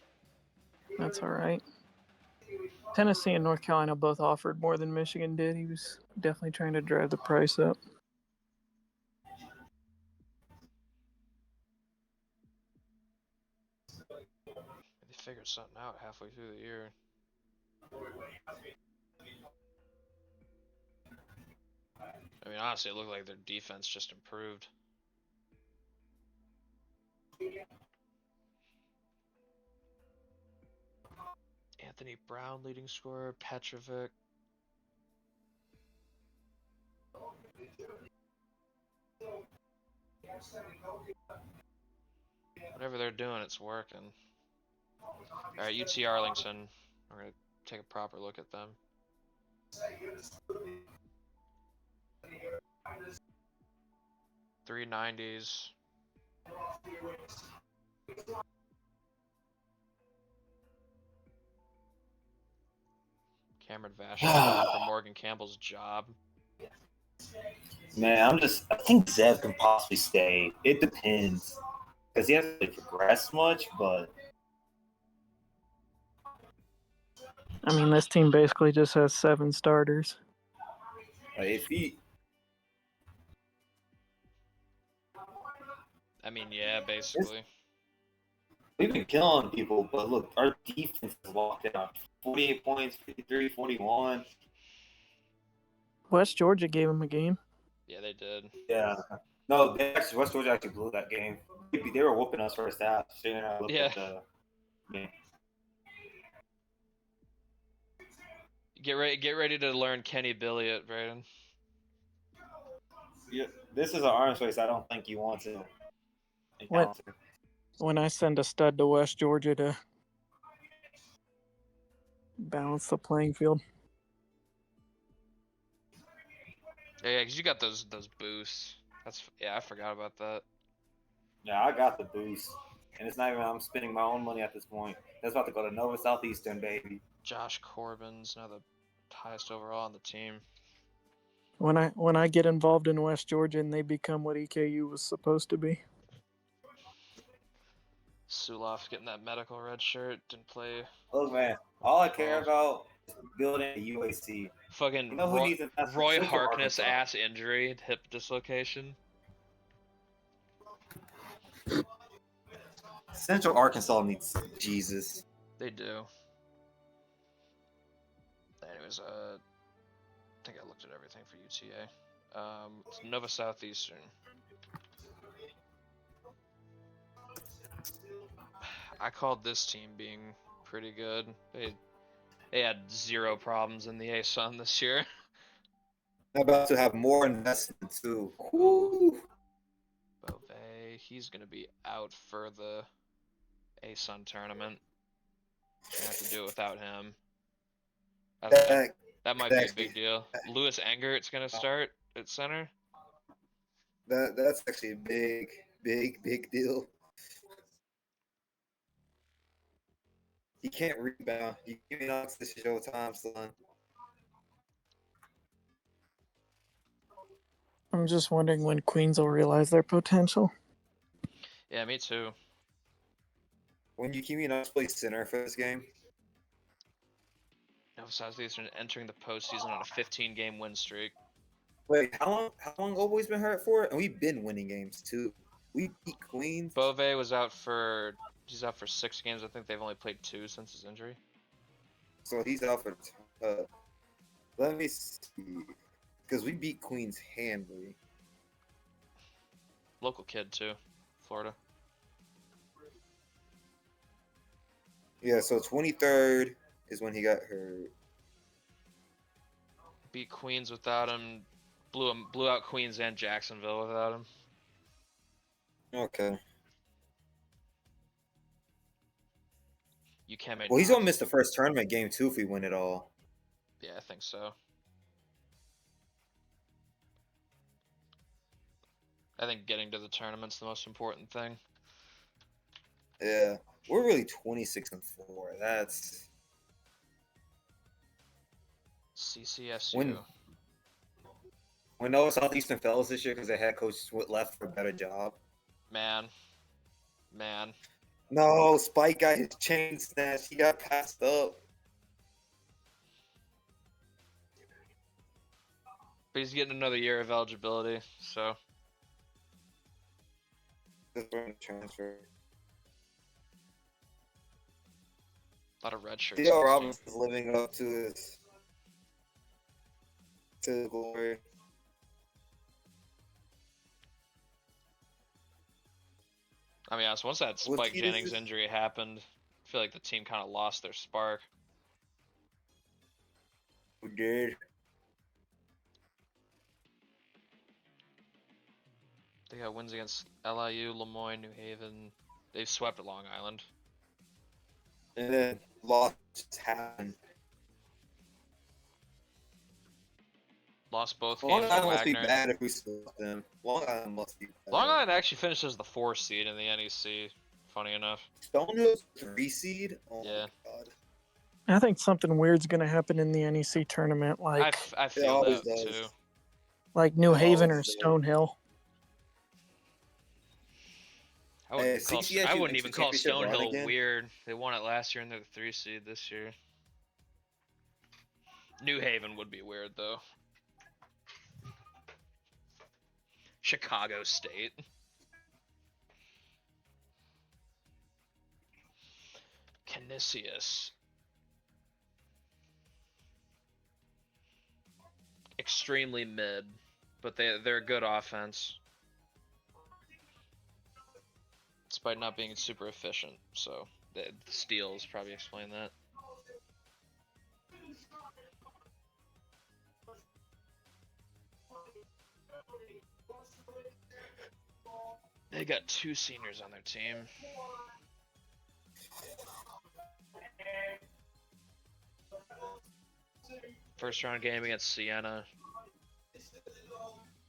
That's all right. Tennessee and North Carolina both offered more than Michigan did. He was definitely trying to drive the price up. They figured something out halfway through the year. I mean, honestly, it looked like their defense just improved. Anthony Brown leading scorer, Petrovic. Whatever they're doing, it's working. Alright, UT Arlington. We're going to take a proper look at them. $390s. Cameron Vashon for Morgan Campbell's job. Man, I think Zev can possibly stay. It depends. Because he hasn't really progressed much, but. I mean, this team basically just has 7 starters. If he. I mean, yeah, basically. We've been killing people, but look, our defense is locked down. 48 points, 53, 41. West Georgia gave him a game. Yeah, they did. Yeah. No, West Georgia actually blew that game. They were whooping us first half. So you're not looking Yeah. at the game. Get ready to learn Kenny Billiott, Braden. Yeah, this is an arms race. I don't think you want to What? encounter. When I send a stud to West Georgia to balance the playing field. Yeah, because you got those boosts. I forgot about that. Yeah, I got the boost. And it's not even I'm spending my own money at this point. That's about to go to Nova Southeastern, baby. Josh Corbin's now the highest overall on the team. When I get involved in West Georgia and they become what EKU was supposed to be. Suloff getting that medical red shirt, didn't play. Look, man, all I care Balls. about is building a UAC. Fucking You know who needs investment? Roy Central Harkness Arkansas. ass injury, hip dislocation. Central Arkansas needs Jesus. They do. Anyways, I think I looked at everything for UTA. It's Nova Southeastern. I called this team being pretty good. They had 0 problems in the ASUN this year. They're about to have more investment too. Woo. Beauvais, he's gonna be out for the ASUN tournament. Gonna have to do it without him. I think that might be a big deal. Lewis Engert's gonna start at center. That's actually a big deal. You can't rebound. You give me Knox, this is your time, son. I'm just wondering when Queens will realize their potential. Yeah, me too. When you keep me Knox play center for this game, Nova Southeastern entering the postseason on a 15-game win streak. wait, how long Oboy's been hurt for? And we've been winning games too. We beat Queens. Beauvais was out for 6 games. I think they've only played 2 since his injury. So he's out for. Let me see, because we beat Queens handily. Local kid too, Florida. Yeah, so 23rd is when he got hurt. Beat Queens without him. Blew out Queens and Jacksonville without him. Okay. You can't make. Well, he's gonna miss the first tournament game too if we win it all. Yeah, I think so. I think getting to the tournament's the most important thing. Yeah, we're really 26-4. That's CCSU. when Nova Southeastern fellas this year because their head coach left for a better job. Man. No, Spike got his chain snatched. He got passed up. But he's getting another year of eligibility, so. Just for the transfer. A lot of red shirts. Theo Robinson's living up to his glory. I mean, honest, once that Spike Jennings injury happened, I feel like the team kind of lost their spark. We did. They got wins against LIU, Lemoyne, New Haven. They swept at Long Island. And then lost happened. Lost both Long games. Island must be Wagner. bad if we swept them. Long Island must be bad. Long Island actually finished as the 4th seed in the NEC. Funny enough. Stonehill's 3 seed. Oh Yeah. my god. I think something weird's gonna happen in the NEC tournament, I feel always that does. too. like New It Haven or always does. Stonehill. I wouldn't, Hey, CCSU I wouldn't makes even the call championship run Stonehill again. weird. They won it last year and they're the 3 seed this year. New Haven would be weird though. Chicago State. Canisius. Extremely mid, but they're a good offense. Despite not being super efficient, so the steals probably explain that. They got 2 seniors on their team. First round game against Siena.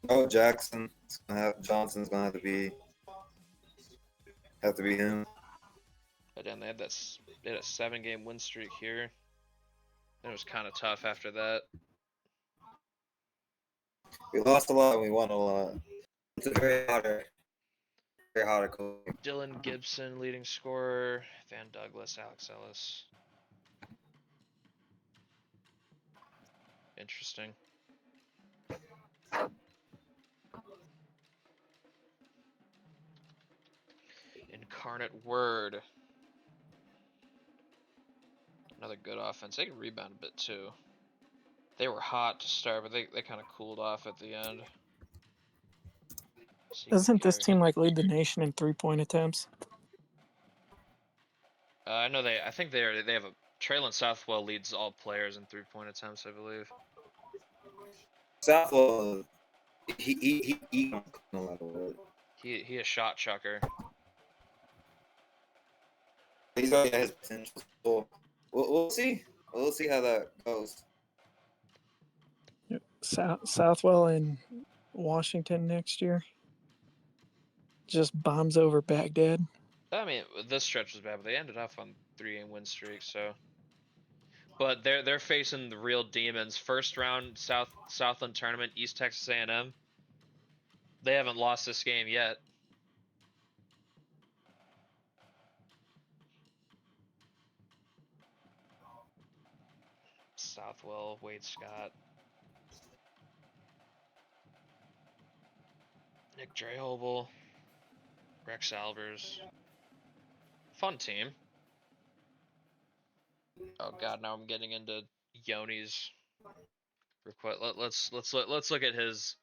Oh, Johnson's gonna have to be him. But then they had a 7-game win streak here. It was kind of tough after that. We lost a lot and we won a lot. It's a very hot coach. Dylan Gibson, leading scorer. Van Douglas, Alex Ellis. Interesting. Incarnate Word. Another good offense. They can rebound a bit too. They were hot to start, but they kind of cooled off at the end. Doesn't this team like lead the nation in 3-point attempts? I know I think they have a Traylon Southwell leads all players in 3-point attempts, I believe. Southwell, he a lot of work. He a shot chucker. He's already got his potential. So we'll see. We'll see how that goes. Southwell in Washington next year. Just bombs over Baghdad. I mean, this stretch was bad, but they ended up on 3-game win streak. So, but they're facing the real demons. First round Southland tournament, East Texas A&M. They haven't lost this game yet. Southwell, Wade Scott, Nick Drehobel, Rex Albers. Fun team. Oh god, now I'm getting into Yoni's request. Let's look at his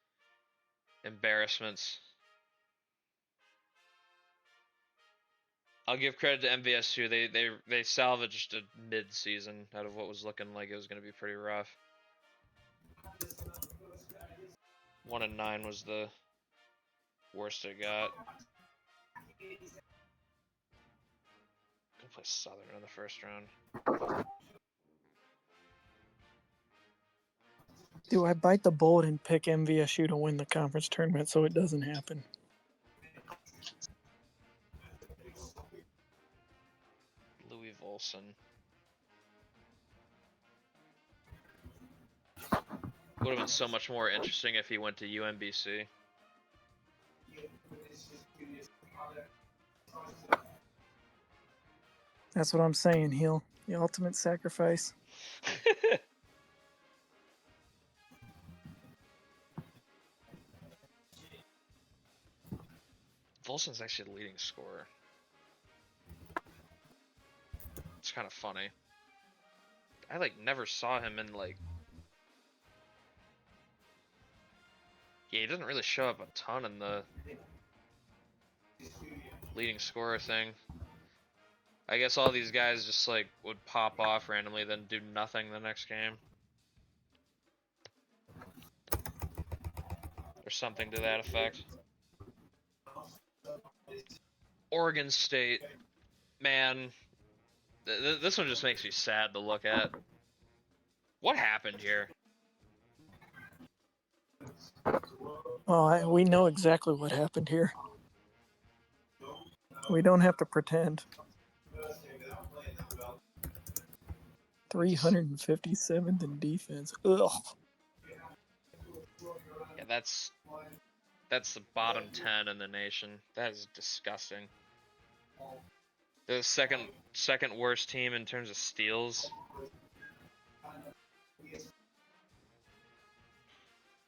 embarrassments. I'll give credit to MVSU. They salvaged a mid-season out of what was looking like it was going to be pretty rough. 1-9 was the worst it got. Gonna play Southern in the first round. Do I bite the bullet and pick MVSU to win the conference tournament so it doesn't happen? Louis Volson. Would have been so much more interesting if he went to UMBC. That's what I'm saying, Heel. The ultimate sacrifice. Volson's actually the leading scorer. It's kind of funny. I never saw him in yeah, he doesn't really show up a ton in the leading scorer thing. I guess all these guys just would pop off randomly, then do nothing the next game. Or something to that effect. Oregon State. Man, this one just makes me sad to look at. What happened here? Oh, we know exactly what happened here. We don't have to pretend. 357th in defense. Ugh. Yeah, that's the bottom 10 in the nation. That is disgusting. The second worst team in terms of steals.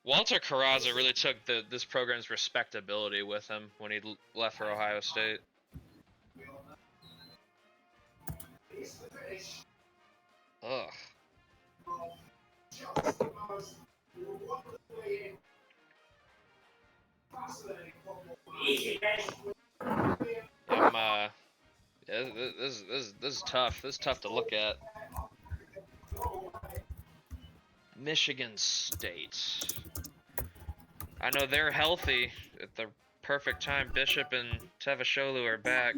Walter Carrazza really took this program's respectability with him when he left for Ohio State. Ugh. This is tough. This is tough to look at. Michigan State. I know they're healthy at the perfect time. Bishop and Tevasholu are back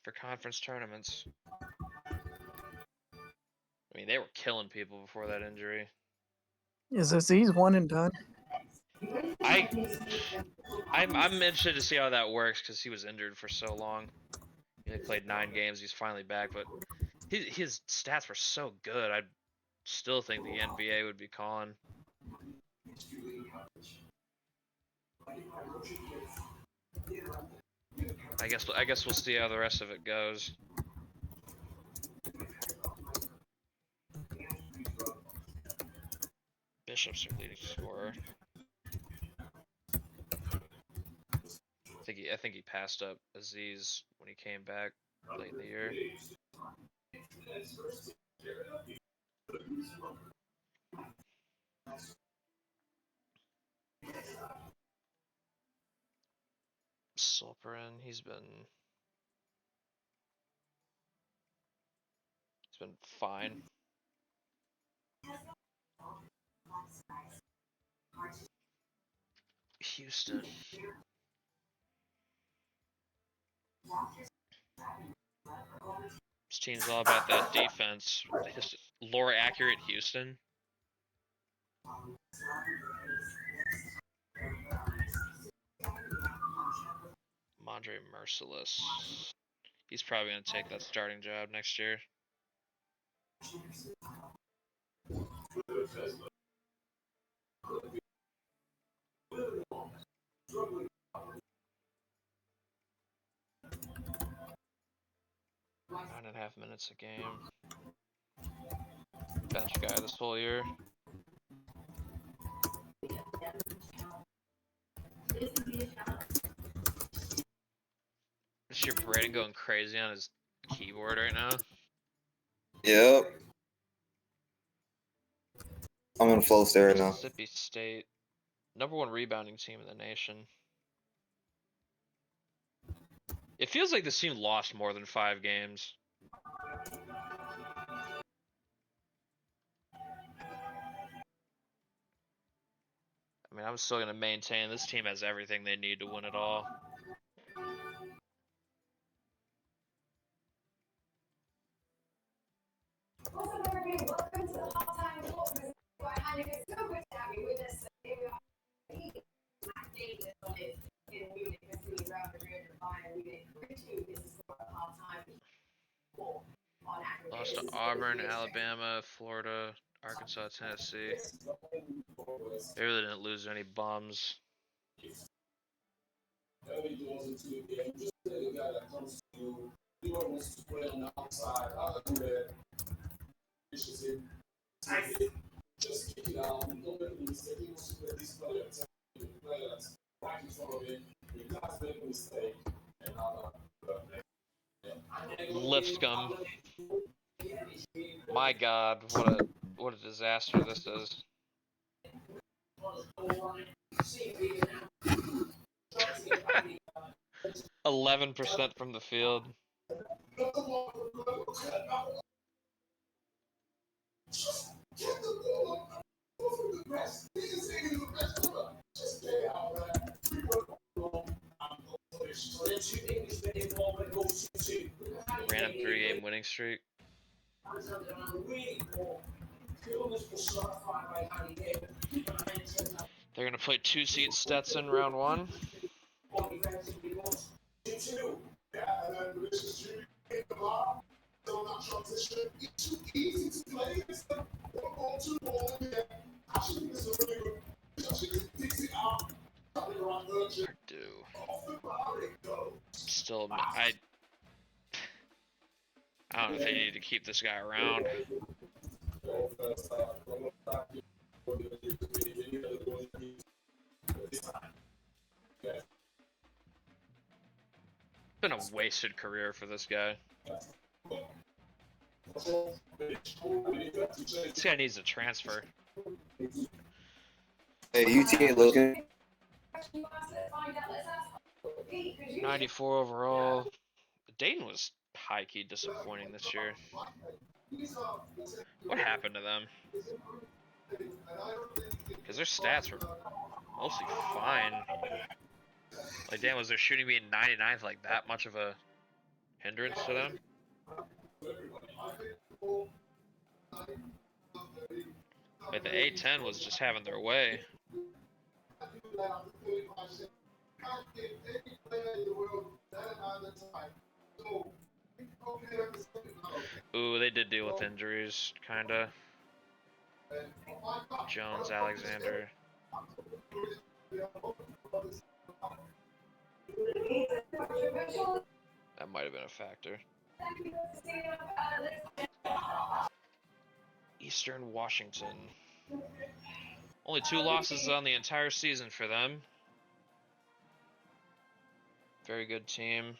for conference tournaments. I mean, they were killing people before that injury. Is Aziz one and done? I'm interested to see how that works because he was injured for so long. He only played 9 games. He's finally back, but his stats were so good. still think the NBA would be calling. I guess we'll see how the rest of it goes. Bishop's their leading scorer. I think he passed up Aziz when he came back late in the year. Sulperin, he's been fine. Houston. This team's all about that defense. Just lore accurate Houston. Mondre Merciless. He's probably going to take that starting job next year. Nine and a half minutes a game. Bench guy this whole year. Is your Braden going crazy on his keyboard right now? Yep. I'm in full stare right now. Mississippi State, #1 rebounding team in the nation. It feels like this team lost more than 5 games. I mean, I'm still going to maintain this team has everything they need to win it all. Lost to Auburn, Alabama, Florida, Arkansas, Tennessee. They really didn't lose any bums. Lipscomb. My God, what a disaster this is. %11 from the field. Random 3-game winning streak. They're gonna play 2-seed Stetson round 1. Purdue. Still, I don't know if they need to keep this guy around. Been a wasted career for this guy. This guy needs a transfer. Hey, UT looking. 94 overall. Dayton was high-key disappointing this year. What happened to them? Because their stats were mostly fine. Like, damn, was their shooting being 99th like that much of a hindrance to them? Like, the A10 was just having their way. Ooh, they did deal with injuries, kinda. Jones, Alexander. That might have been a factor. Eastern Washington. Only 2 losses on the entire season for them. Very good team.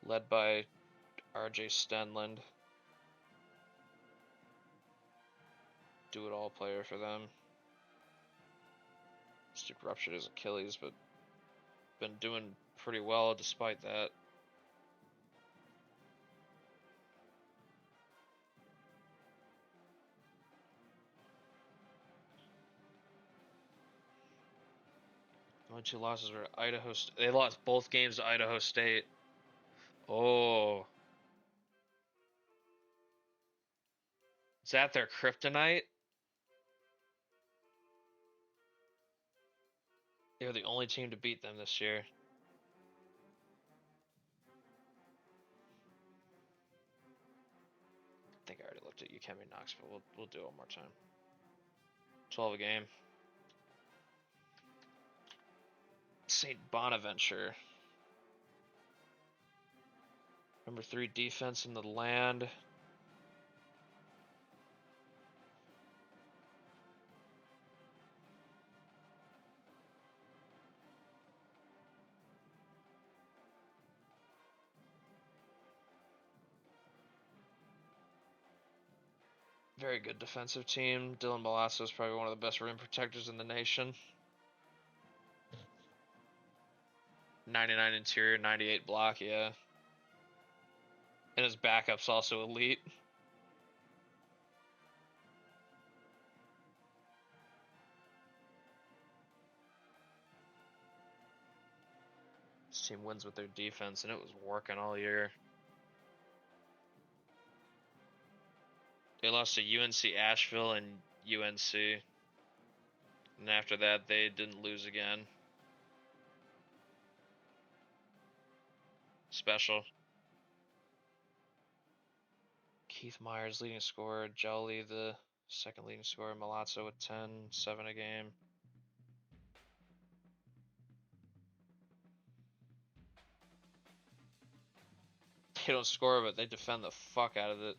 Led by RJ Stenland. Do-it-all player for them. Stick ruptured his Achilles, but been doing pretty well despite that. Only 2 losses were Idaho. They lost both games to Idaho State. Oh. Is that their kryptonite? They were the only team to beat them this year. I think I already looked at UCAM Knox, but we'll do it one more time. 12 a game. St. Bonaventure. Number 3 defense in the land. Very good defensive team. Dylan Malasso is probably one of the best rim protectors in the nation. 99 interior, 98 block, yeah. And his backup's also elite. This team wins with their defense, and it was working all year. They lost to UNC Asheville and UNC. And after that, they didn't lose again. Special. Keith Myers leading scorer. Jolly the second leading scorer. Malazzo with 10, 7 a game. They don't score, but they defend the fuck out of it.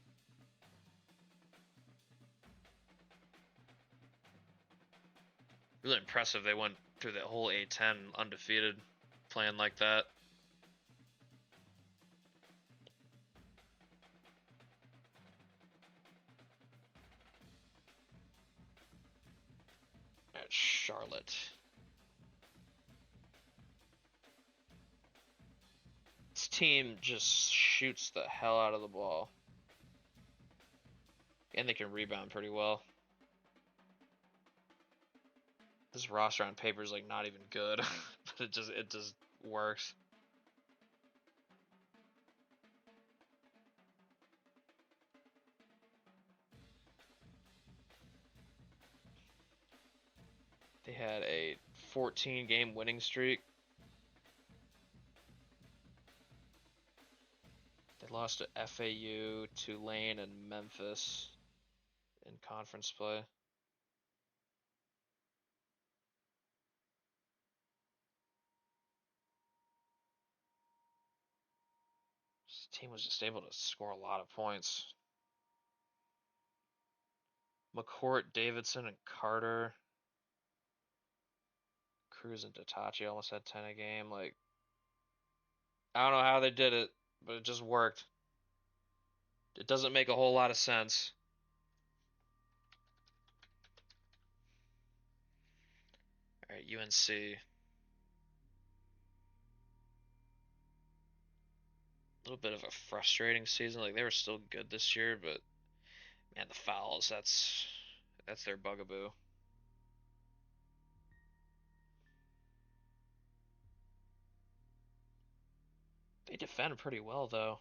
Really impressive. They went through the whole A10 undefeated, playing like that. At Charlotte. This team just shoots the hell out of the ball. And they can rebound pretty well. This roster on paper is like not even good, but it just works. They had a 14-game winning streak. They lost to FAU, Tulane, and Memphis in conference play. This team was just able to score a lot of points. McCourt, Davidson, and Carter. Cruz and Datachi almost had 10 a game. Like, I don't know how they did it, but it just worked. It doesn't make a whole lot of sense. All right, UNC. A little bit of a frustrating season. Like, they were still good this year, but man, the fouls, that's their bugaboo. They defend pretty well, though.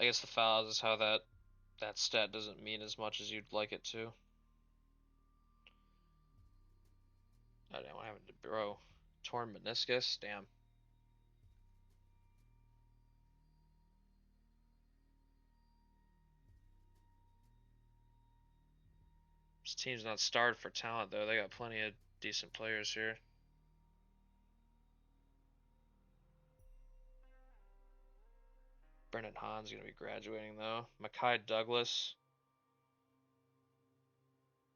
I guess the fouls is how that stat doesn't mean as much as you'd like it to. Oh, damn, what happened to Bro? Torn meniscus? Damn. This team's not starved for talent, though. They got plenty of decent players here. Brendan Hahn's going to be graduating, though. Mekhi Douglas.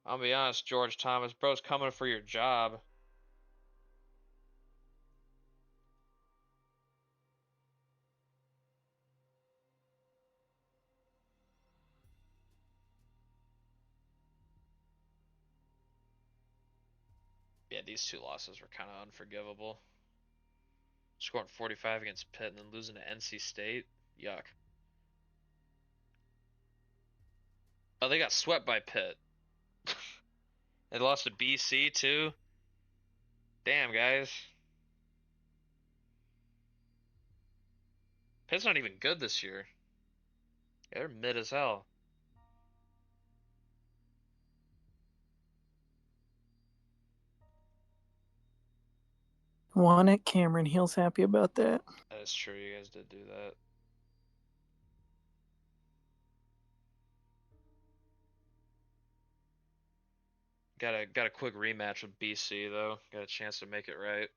I'll be honest, George Thomas, bro's coming for your job. Yeah, these two losses were kind of unforgivable. Scoring 45 against Pitt and then losing to NC State. Yuck. Oh, they got swept by Pitt. They lost to BC, too. Damn, guys. Pitt's not even good this year. They're mid as hell. Won it. Cameron Hill's happy about that. That is true. You guys did do that. Got a quick rematch with BC though. Got a chance to make it right.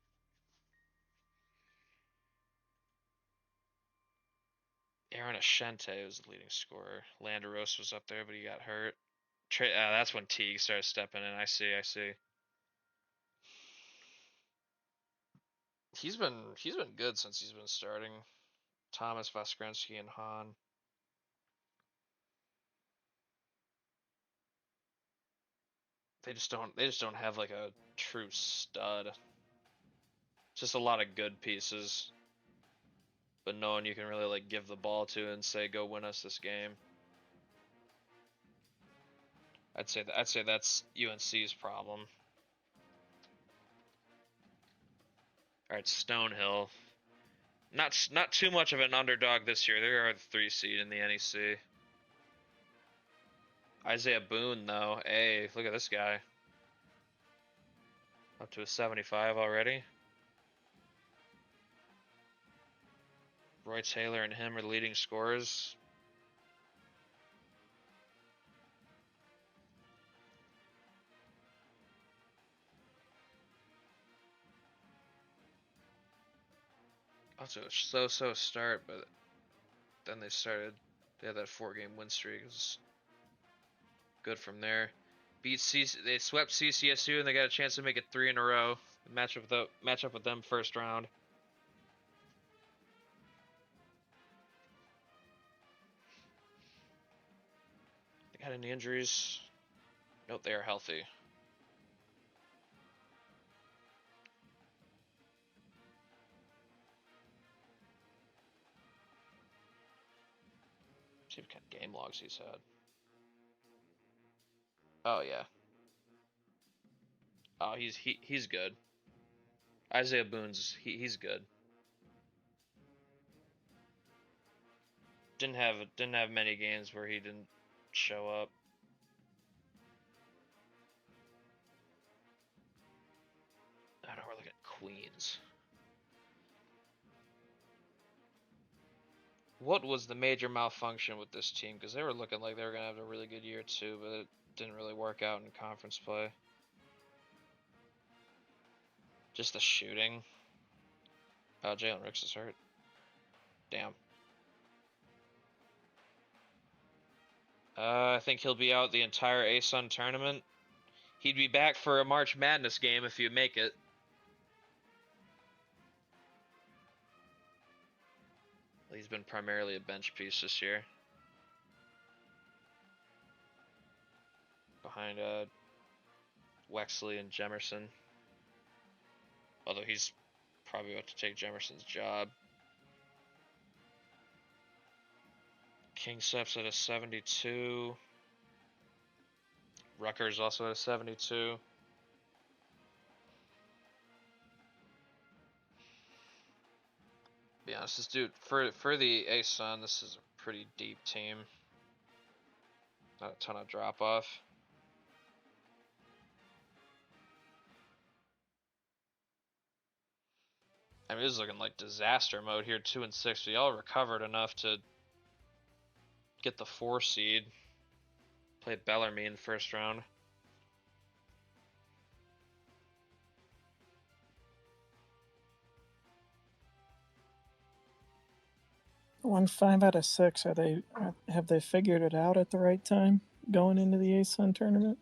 Aaron Ashente was the leading scorer. Landeros was up there, but he got hurt. That's when Teague started stepping in. I see. He's been good since he's been starting. Thomas, Voskrenski, and Hahn. They just don't have like a true stud. Just a lot of good pieces, but no one you can really like give the ball to and say go win us this game. I'd say that's UNC's problem. All right, Stonehill. Not too much of an underdog this year. They are the 3 seed in the NEC. Isaiah Boone though, hey, look at this guy. Up to a 75 already. Roy Taylor and him are the leading scorers. Also a so-so start, but then they had that 4-game win streak. It was good from there. They swept CCSU and they got a chance to make it 3 in a row. Match up with them first round. They got any injuries? Nope, they are healthy. See what kind of game logs he's had. Oh yeah. Oh, he's good. Isaiah Boone's he's good. Didn't have many games where he didn't show up. I don't really get Queens. What was the major malfunction with this team? Because they were looking like they were gonna have a really good year too, but it didn't really work out in conference play. Just the shooting. Oh, Jalen Ricks is hurt. Damn. I think he'll be out the entire ASUN tournament. He'd be back for a March Madness game if you make it. He's been primarily a bench piece this year. Behind Wexley and Jemerson. Although he's probably about to take Jemerson's job. Kingseps at a 72. Rutgers also at a 72. Be honest, this dude for the ASUN, this is a pretty deep team. Not a ton of drop off. I mean, this is looking like disaster mode here, 2 and 6. We all recovered enough to get the 4 seed. Played Bellarmine in the first round. Won 5 out of 6. Have they figured it out at the right time going into the ASUN tournament?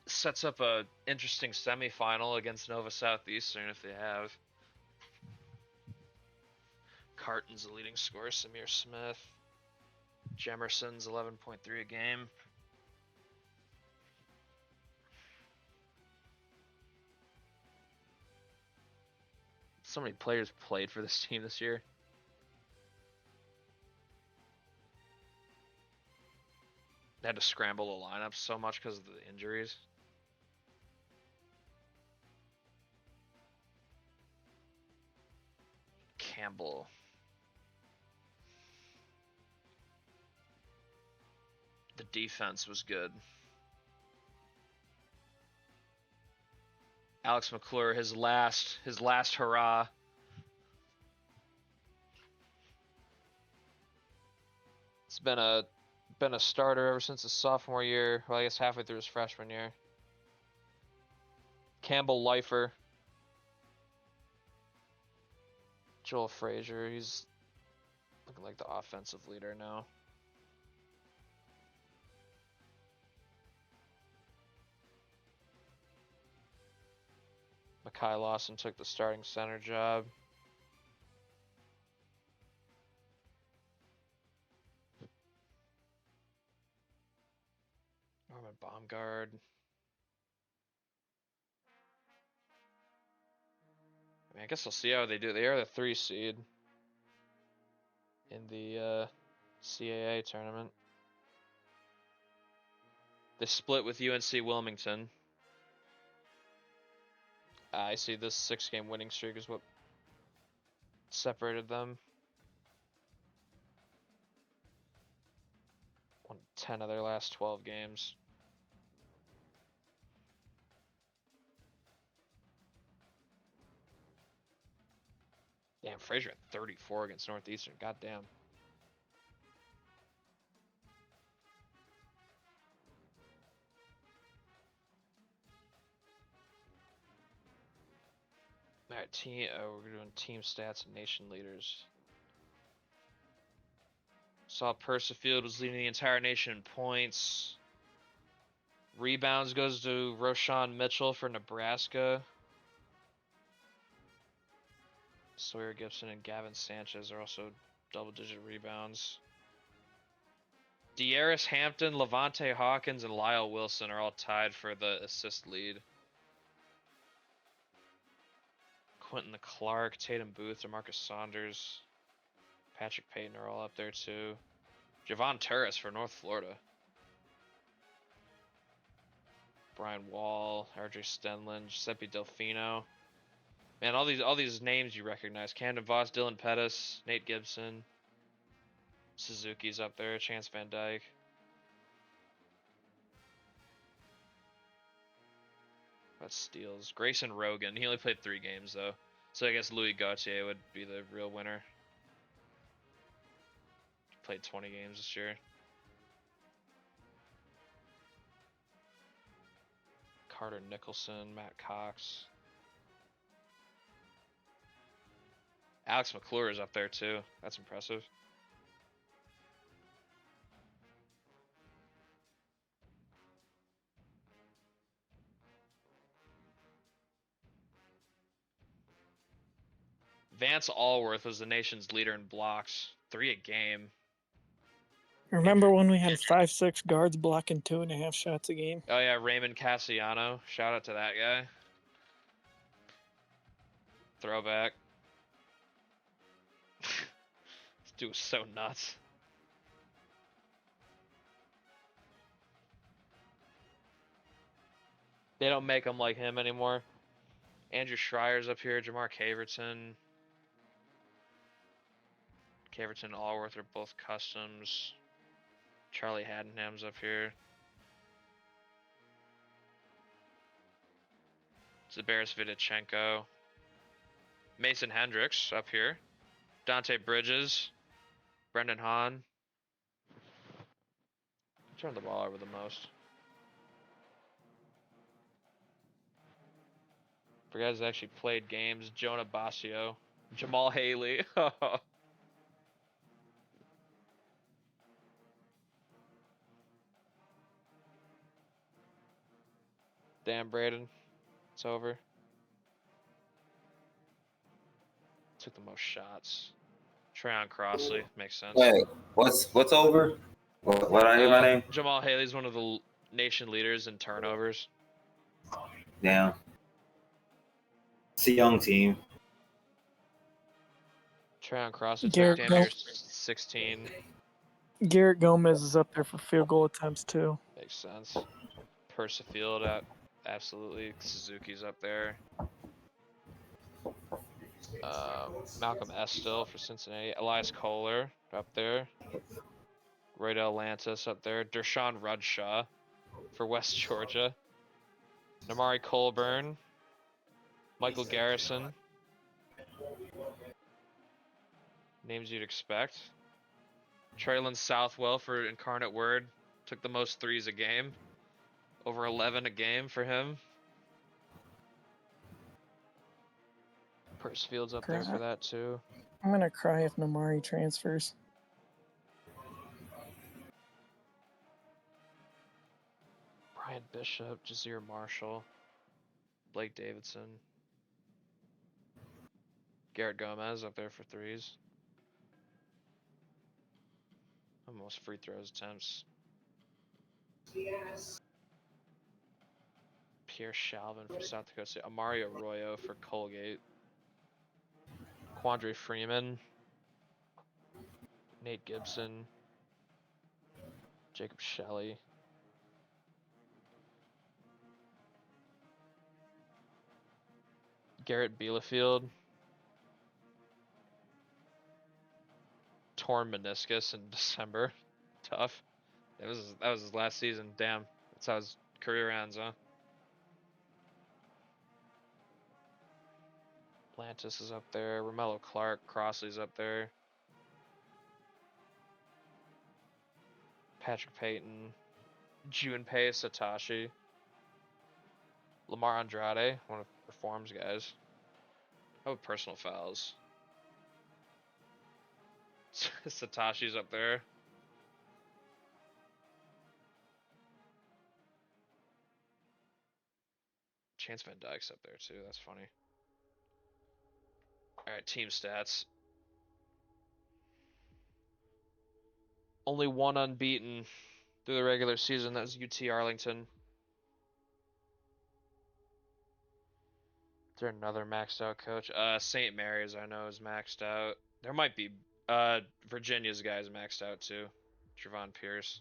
Sets up a interesting semifinal against Nova Southeastern if they have. Carton's the leading scorer. Samir Smith. Jemerson's 11.3 a game. So many players played for this team this year. They had to scramble the lineup so much because of the injuries. Campbell. The defense was good. Alex McClure, his last hurrah. It's been a starter ever since his sophomore year. Well, I guess halfway through his freshman year. Campbell Lifer. Joel Frazier, he's looking like the offensive leader now. Makai Lawson took the starting center job. Norman Baumgard. I mean, I guess we'll see how they do. They are the 3 seed in the CAA tournament. They split with UNC Wilmington. I see this 6-game winning streak is what separated them. Won 10 of their last 12 games. Damn, Frazier at 34 against Northeastern. Goddamn. Alright, we're doing team stats and nation leaders. Saw Persifield was leading the entire nation in points. Rebounds goes to Roshan Mitchell for Nebraska. Sawyer Gibson and Gavin Sanchez are also double-digit rebounds. De'Aris Hampton, Levante Hawkins, and Lyle Wilson are all tied for the assist lead. Quentin Clark, Tatum Booth, DeMarcus Saunders, Patrick Payton are all up there too. Javon Turris for North Florida. Brian Wall, RJ Stenlin, Giuseppe Delfino. Man, all these names you recognize. Camden Voss, Dylan Pettis, Nate Gibson. Suzuki's up there, Chance Van Dyke. That's steals. Grayson Rogan. He only played 3 games though. So I guess Louis Gauthier would be the real winner. Played 20 games this year. Carter Nicholson, Matt Cox. Alex McClure is up there too. That's impressive. Vance Allworth was the nation's leader in blocks. 3 a game. Remember when we had 5'6" guards blocking 2.5 shots a game? Oh yeah, Raymond Cassiano. Shout out to that guy. Throwback. This dude was so nuts. They don't make them like him anymore. Andrew Schreier's up here. Jamar Caverton. Caverton and Allworth are both customs. Charlie Haddenham's up here. Zabaris Vidichenko. Mason Hendricks up here. Dante Bridges. Brendan Hahn. Turned the ball over the most. For guys that actually played games, Jonah Basio. Jamal Haley. Damn, Braden. It's over. Took the most shots. Treon Crossley. Makes sense. Wait, what's over? What I hear my name? Jamal Haley's one of the nation leaders in turnovers. Damn. It's a young team. Treon Crossley took Garrett damn Go- near 16. Garrett Gomez is up there for field goal attempts too. Makes sense. Persifield out. Absolutely. Suzuki's up there. Malcolm Estill for Cincinnati. Elias Kohler up there. Raydell Lantis up there. Dershawn Rudshaw for West Georgia. Namari Colburn. Michael Garrison. Names you'd expect. Traylon Southwell for Incarnate Word. Took the most threes a game. Over 11 a game for him. Persfield's up there for that too. I'm gonna cry if Namari transfers. Brian Bishop, Jazir Marshall, Blake Davidson, Garrett Gomez up there for threes. Almost free throws attempts. Pierre Shalvin for South Dakota State. Amari Arroyo for Colgate. Quandre Freeman. Nate Gibson. Jacob Shelley. Garrett Bielefeld. Torn meniscus in December. Tough. That was his last season. Damn. That's how his career ends, huh? Lantis is up there. Romello Clark. Crossley's up there. Patrick Payton. Junpei Satoshi. Lamar Andrade, one of the Reforms guys. How about personal fouls? Satoshi's up there. Chance Van Dyke's up there too. That's funny. Alright, team stats. Only one unbeaten through the regular season. That was UT Arlington. Is there another maxed out coach? St. Mary's I know is maxed out. There might be Virginia's guys maxed out too. Trevon Pierce.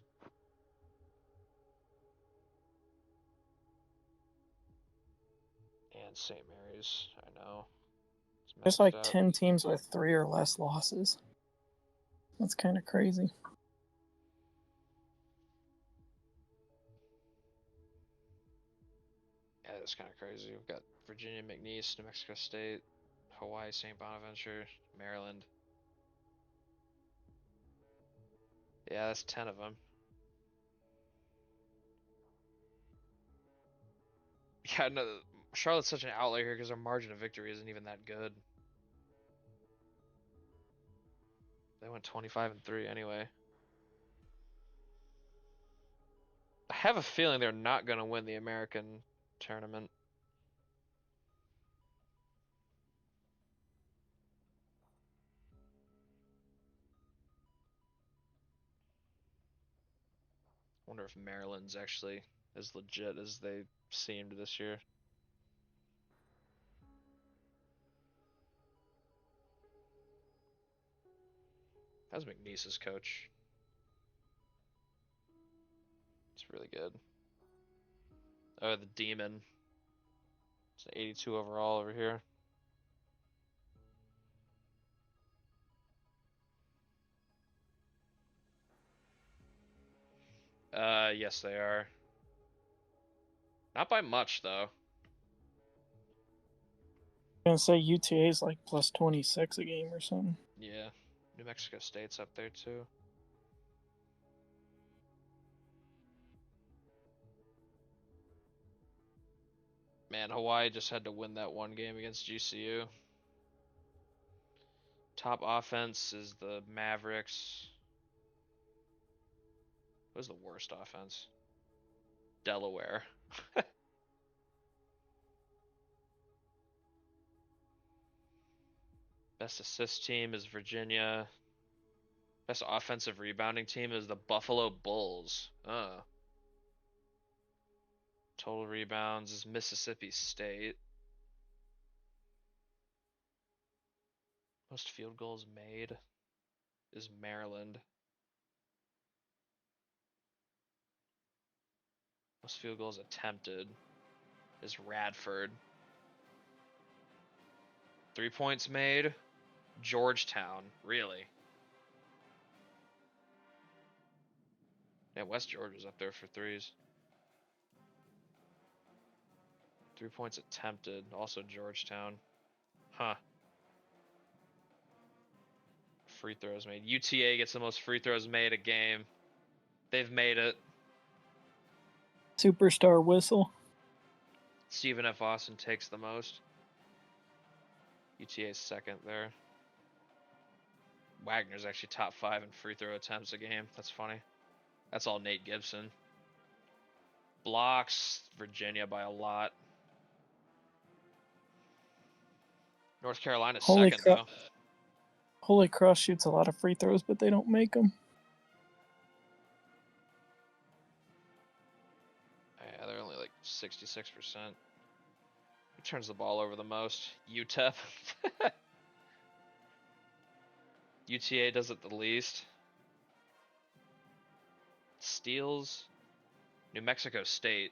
And St. Mary's, I know. There's maxed like out. 10 teams with 3 or less losses. That's kind of crazy. Yeah, that's kind of crazy. We've got Virginia, McNeese, New Mexico State, Hawaii, St. Bonaventure, Maryland. Yeah, that's 10 of them. Yeah, no, Charlotte's such an outlier here because our margin of victory isn't even that good. They went 25-3 anyway. I have a feeling they're not going to win the American tournament. Wonder if Maryland's actually as legit as they seemed this year. How's McNeese's coach? It's really good. Oh, the Demon. It's an 82 overall over here. Yes they are. Not by much though. I'm gonna say UTA's like plus 26 a game or something. Yeah. New Mexico State's up there too. Man, Hawaii just had to win that one game against GCU. Top offense is the Mavericks. Who's the worst offense? Delaware. Best assist team is Virginia. Best offensive rebounding team is the Buffalo Bulls. Total rebounds is Mississippi State. Most field goals made is Maryland. Most field goals attempted is Radford. 3 points made, Georgetown. Really? Yeah, West Georgia's up there for threes. 3 points attempted, also Georgetown. Huh. Free throws made. UTA gets the most free throws made a game. They've made it. Superstar whistle. Stephen F. Austin takes the most. UTA's second there. Wagner's actually top 5 in free throw attempts a game. That's funny. That's all Nate Gibson. Blocks, Virginia by a lot. North Carolina's second, though. Holy Cross shoots a lot of free throws, but they don't make them. Yeah, they're only like 66%. Who turns the ball over the most? UTEP. UTA does it the least. Steals. New Mexico State.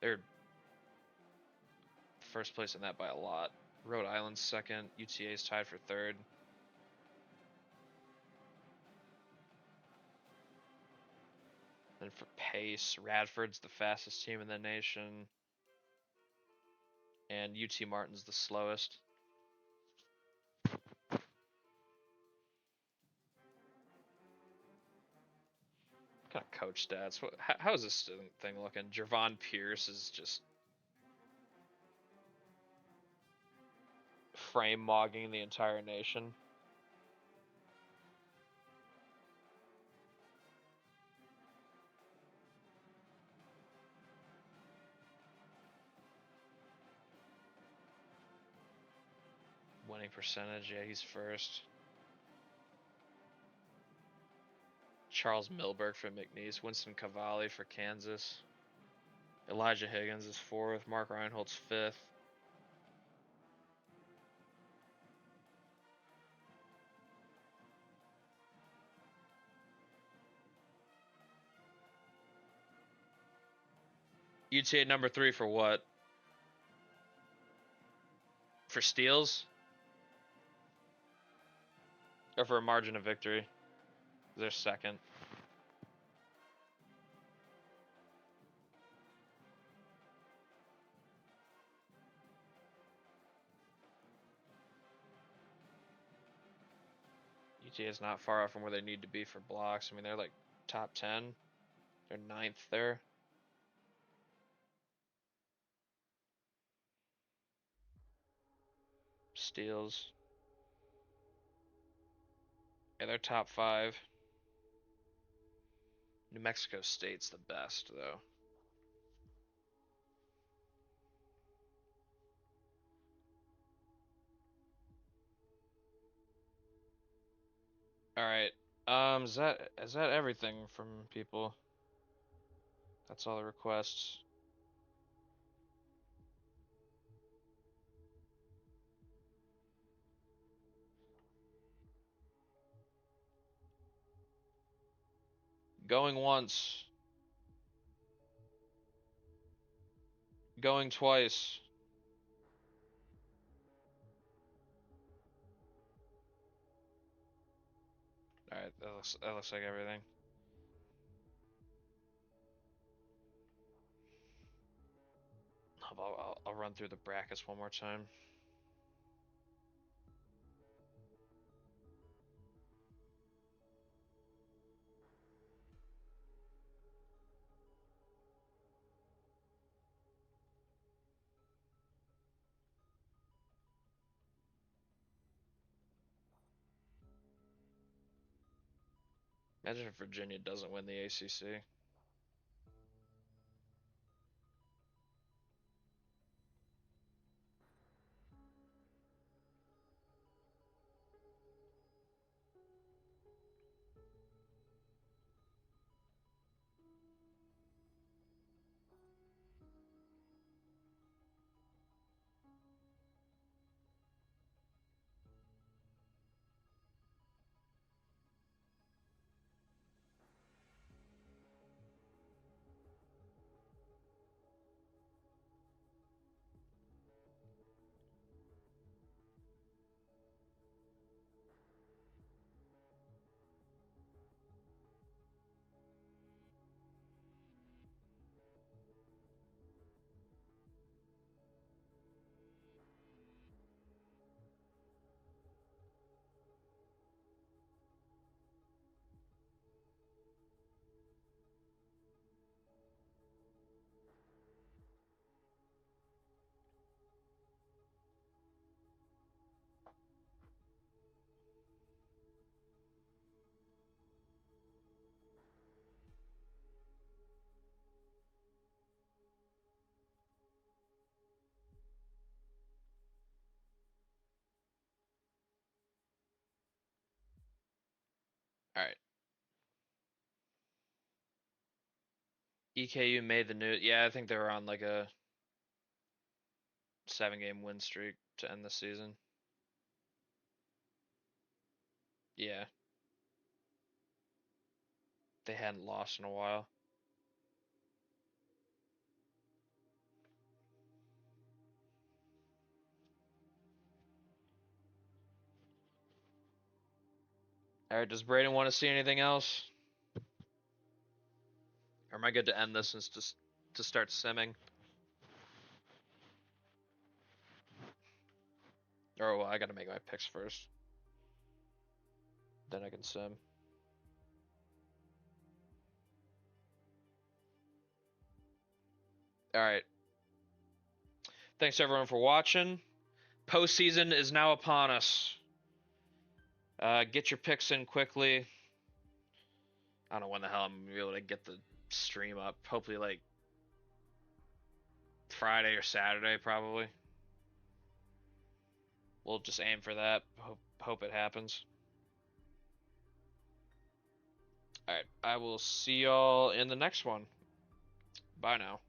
They're first place in that by a lot. Rhode Island's second. UTA's tied for third. Then for pace, Radford's the fastest team in the nation. And UT Martin's the slowest. Kind of coach stats. How is this thing looking? Jervon Pierce is just frame mogging the entire nation. Winning percentage, yeah, he's first. Charles Milberg for McNeese. Winston Cavalli for Kansas. Elijah Higgins is fourth. Mark Reinhold's fifth. UTA number 3 for what? For steals? Or for a margin of victory? They're second. UTA is not far off from where they need to be for blocks. I mean, they're like top 10. They're 9th there. Steals. Yeah, they're top 5. New Mexico State's the best, though. All right. Is that everything from people? That's all the requests. Going once. Going twice. All right, that looks like everything. I'll run through the brackets one more time. Imagine if Virginia doesn't win the ACC. All right. EKU made the news. Yeah, I think they were on like a 7-game win streak to end the season. Yeah. They hadn't lost in a while. All right, does Braden want to see anything else? Or am I good to end this and just to start simming? Or well, I gotta make my picks first. Then I can sim. All right. Thanks everyone for watching. Postseason is now upon us. Get your picks in quickly. I don't know when the hell I'm gonna be able to get the stream up. Hopefully like Friday or Saturday probably. We'll just aim for that. Hope it happens. Alright, I will see y'all in the next one. Bye now.